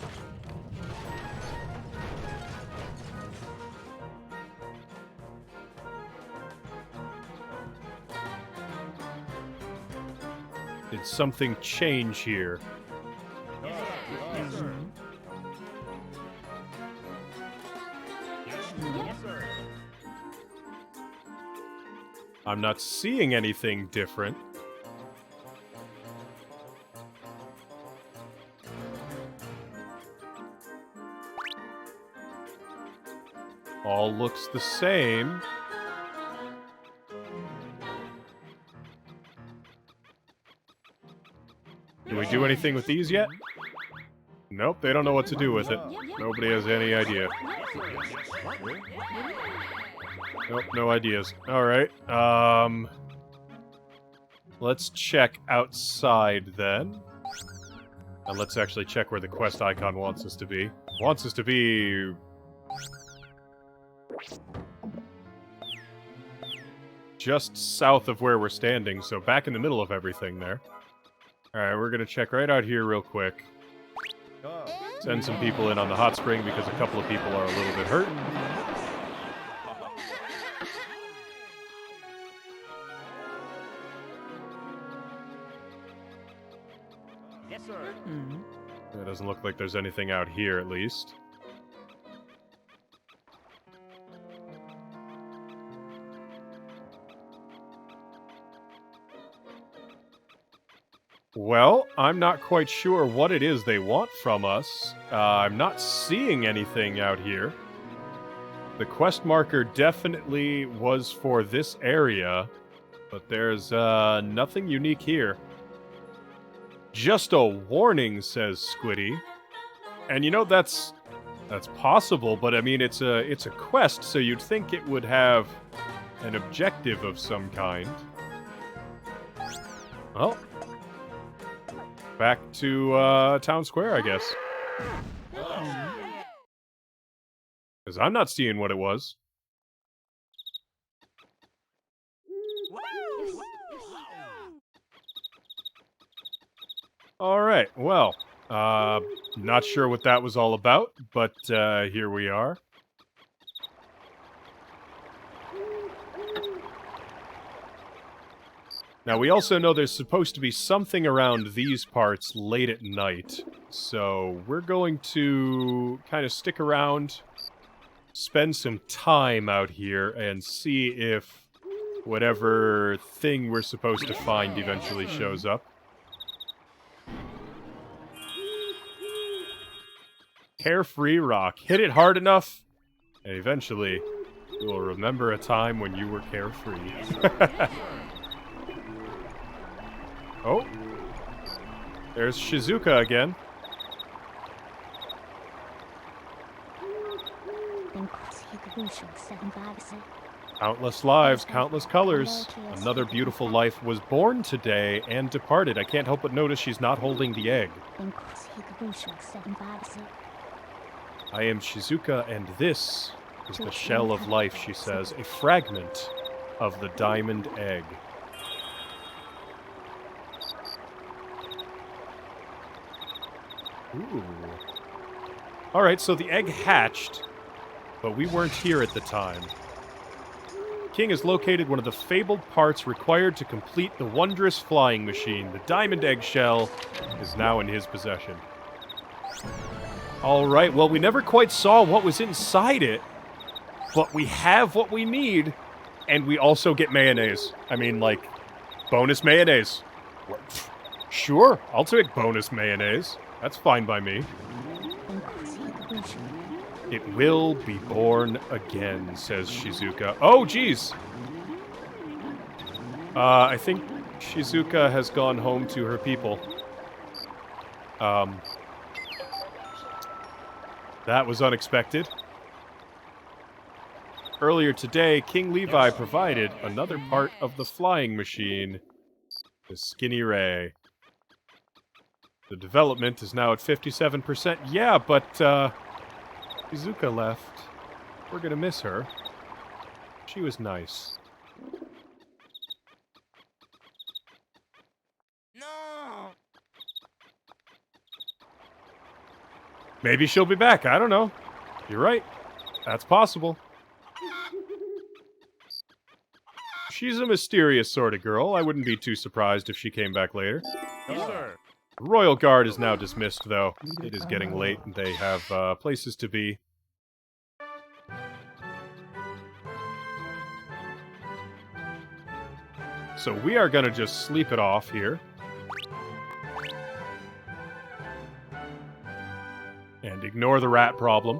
Speaker 1: Did something change here? I'm not seeing anything different. All looks the same. Did we do anything with these yet? Nope, they don't know what to do with it. Nobody has any idea. Nope, no ideas. Alright, let's check outside then. And let's actually check where the quest icon wants us to be. Wants us to be... just south of where we're standing, so back in the middle of everything there. Alright, we're gonna check right out here real quick. Send some people in on the hot spring because a couple of people are a little bit hurt.
Speaker 3: Yes, sir.
Speaker 1: It doesn't look like there's anything out here, at least. Well, I'm not quite sure what it is they want from us. I'm not seeing anything out here. The quest marker definitely was for this area, but there's nothing unique here. Just a warning, says Squiddy. And you know, that's possible, but I mean, it's a quest, so you'd think it would have an objective of some kind. Well, back to Town Square, I guess. Because I'm not seeing what it was. Alright, well, not sure what that was all about, but here we are. Now, we also know there's supposed to be something around these parts late at night, so we're going to kind of stick around, spend some time out here, and see if whatever thing we're supposed to find eventually shows up. Carefree rock. Hit it hard enough, and eventually you will remember a time when you were carefree. Oh, there's Shizuka again. Countless lives, countless colors. Another beautiful life was born today and departed. I can't help but notice she's not holding the egg. I am Shizuka, and this is the shell of life, she says, a fragment of the diamond egg. Ooh. Alright, so the egg hatched, but we weren't here at the time. King has located one of the fabled parts required to complete the wondrous flying machine. The diamond egg shell is now in his possession. Alright, well, we never quite saw what was inside it, but we have what we need, and we also get mayonnaise. I mean, like, bonus mayonnaise. Sure, I'll take bonus mayonnaise. That's fine by me. It will be born again, says Shizuka. Oh, geez! I think Shizuka has gone home to her people. That was unexpected. Earlier today, King Levi provided another part of the flying machine, the Skinny Ray. The development is now at 57%. Yeah, but, Shizuka left. We're gonna miss her. She was nice.
Speaker 3: No.
Speaker 1: Maybe she'll be back, I don't know. You're right. That's possible. She's a mysterious sort of girl. I wouldn't be too surprised if she came back later.
Speaker 3: Yes, sir.
Speaker 1: The Royal Guard is now dismissed, though. It is getting late, and they have places to be. So we are gonna just sleep it off here. And ignore the rat problem.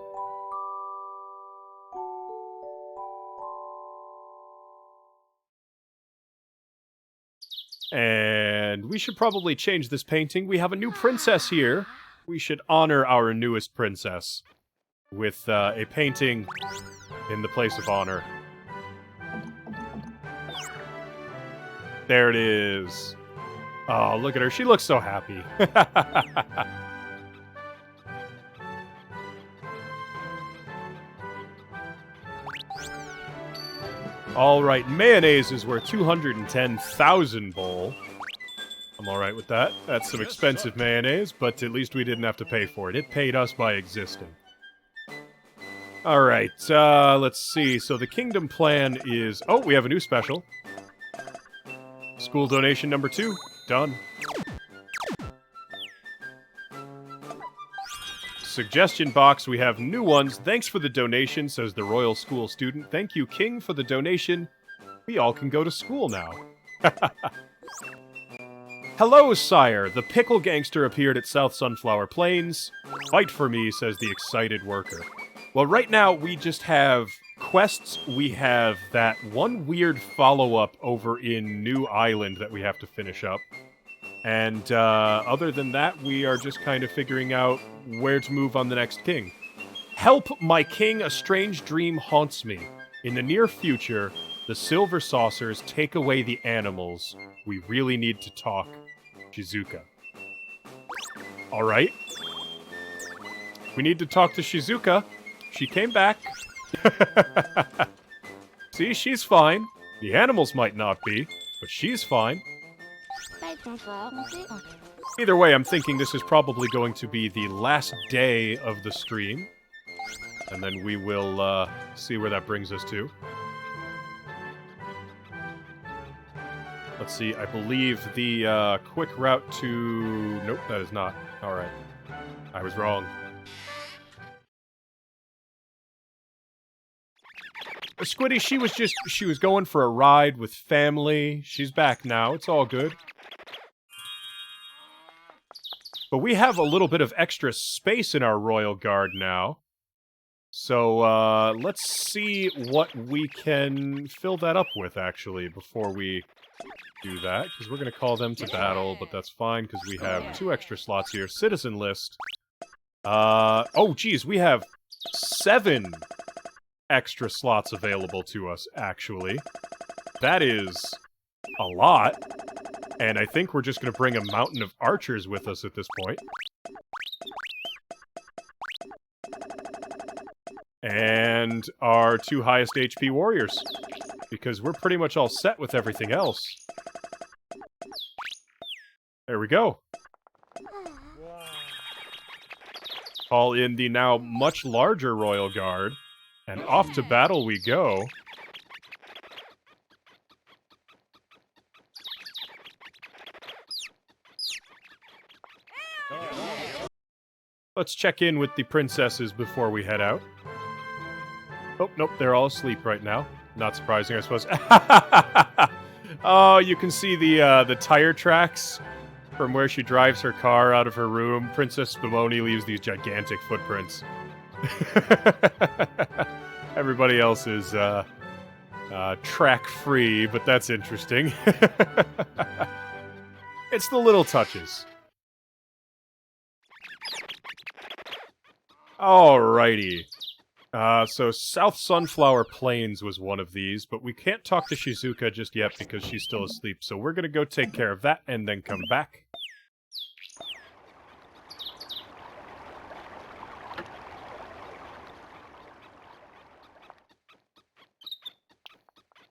Speaker 1: And we should probably change this painting. We have a new princess here. We should honor our newest princess with a painting in the place of honor. There it is. Oh, look at her. She looks so happy. Alright, mayonnaise is worth 210,000 bowl. I'm alright with that. That's some expensive mayonnaise, but at least we didn't have to pay for it. It paid us by existing. Alright, let's see. So the kingdom plan is... Oh, we have a new special. School donation number 2. Done. Suggestion box, we have new ones. Thanks for the donation, says the Royal School student. Thank you, King, for the donation. We all can go to school now. Hello, sire. The pickle gangster appeared at South Sunflower Plains. Fight for me, says the excited worker. Well, right now, we just have quests. We have that one weird follow-up over in New Island that we have to finish up. And other than that, we are just kind of figuring out where to move on the next king. Help, my king, a strange dream haunts me. In the near future, the silver saucers take away the animals. We really need to talk. Shizuka. Alright. We need to talk to Shizuka. She came back. See, she's fine. The animals might not be, but she's fine. Either way, I'm thinking this is probably going to be the last day of the stream. And then we will see where that brings us to. Let's see, I believe the quick route to... Nope, that is not. Alright. I was wrong. Squiddy, she was going for a ride with family. She's back now. It's all good. But we have a little bit of extra space in our Royal Guard now. So, let's see what we can fill that up with, actually, before we do that. Because we're going to call them to battle, but that's fine, because we have 2 extra slots here. Citizen list. Oh, geez, we have 7 extra slots available to us, actually. That is a lot. And I think we're just going to bring a mountain of archers with us at this point. And our 2 highest HP warriors. Because we're pretty much all set with everything else. There we go. Call in the now much larger Royal Guard. And off to battle we go. Let's check in with the princesses before we head out. Oh, nope, they're all asleep right now. Not surprising, I suppose. Oh, you can see the tire tracks from where she drives her car out of her room. Princess Spumoni leaves these gigantic footprints. Everybody else is track-free, but that's interesting. It's the little touches. Alrighty. So South Sunflower Plains was one of these, but we can't talk to Shizuka just yet because she's still asleep, so we're gonna go take care of that and then come back.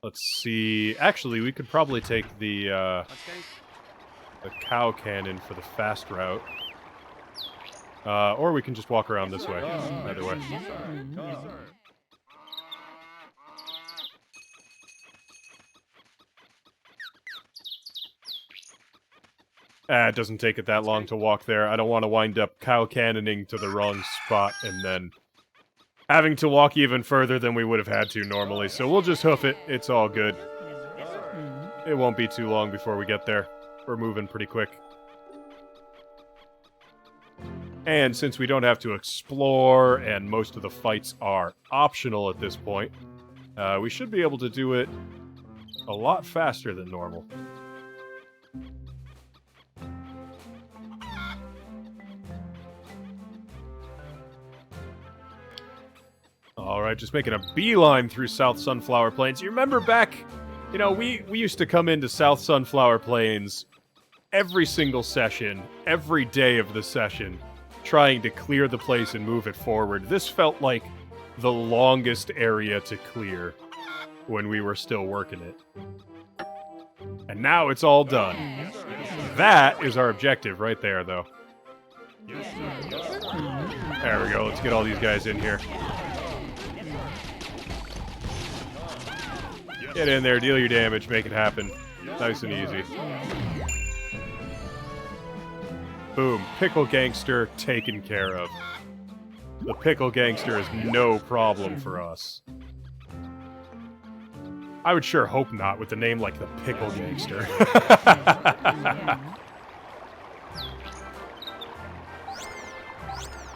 Speaker 1: Let's see. Actually, we could probably take the cow cannon for the fast route. Or we can just walk around this way. Either way. It doesn't take it that long to walk there. I don't want to wind up cow cannoning to the wrong spot and then having to walk even further than we would have had to normally. So we'll just hoof it. It's all good. It won't be too long before we get there. We're moving pretty quick. And since we don't have to explore, and most of the fights are optional at this point, we should be able to do it a lot faster than normal. Alright, just making a beeline through South Sunflower Plains. You remember back, you know, we used to come into South Sunflower Plains every single session, every day of the session, trying to clear the place and move it forward. This felt like the longest area to clear. when we were still working it. And now it's all done. That is our objective right there, though. There we go. Let's get all these guys in here. Get in there, deal your damage, make it happen. Nice and easy. Boom. Pickle Gangster taken care of. The Pickle Gangster is no problem for us. I would sure hope not with a name like the Pickle Gangster.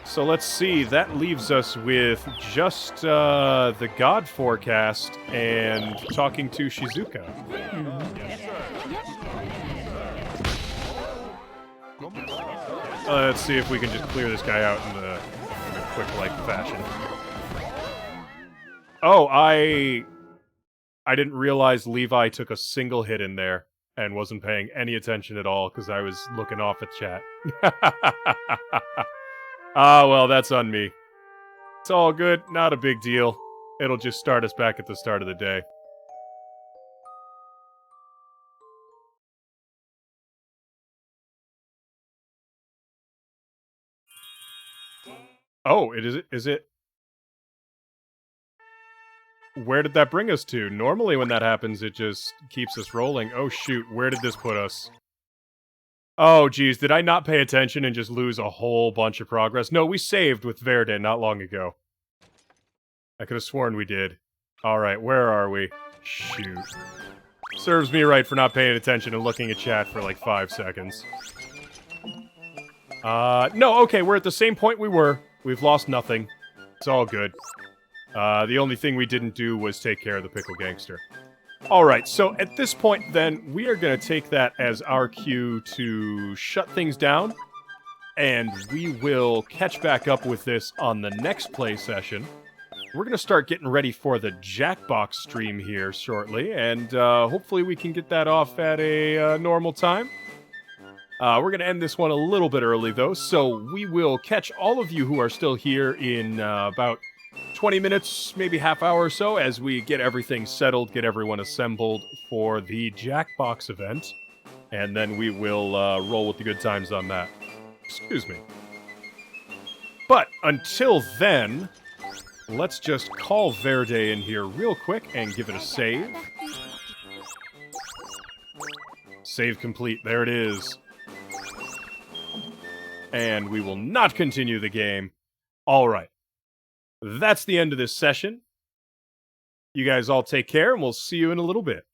Speaker 1: So let's see, that leaves us with just the God Forecast and talking to Shizuka. Let's see if we can just clear this guy out in a quick-like fashion. Oh, I didn't realize Levi took a single hit in there and wasn't paying any attention at all because I was looking off at chat. Ah, well, that's on me. It's all good, not a big deal. It'll just start us back at the start of the day. Oh, is it? Where did that bring us to? Normally when that happens, it just keeps us rolling. Oh shoot, where did this put us? Oh geez, did I not pay attention and just lose a whole bunch of progress? No, we saved with Verde not long ago. I could have sworn we did. Alright, where are we? Shoot. Serves me right for not paying attention and looking at chat for like 5 seconds. No, okay, we're at the same point we were. We've lost nothing. It's all good. The only thing we didn't do was take care of the Pickle Gangster. Alright, so at this point then, we are going to take that as our cue to shut things down. And we will catch back up with this on the next play session. We're going to start getting ready for the Jackbox stream here shortly. And hopefully we can get that off at a normal time. We're going to end this one a little bit early, though, so we will catch all of you who are still here in about 20 minutes, maybe half hour or so, as we get everything settled, get everyone assembled for the Jackbox event, and then we will roll with the good times on that. Excuse me. But until then, let's just call Verde in here real quick and give it a save. Save complete, there it is. And we will not continue the game. Alright. That's the end of this session. You guys all take care, and we'll see you in a little bit.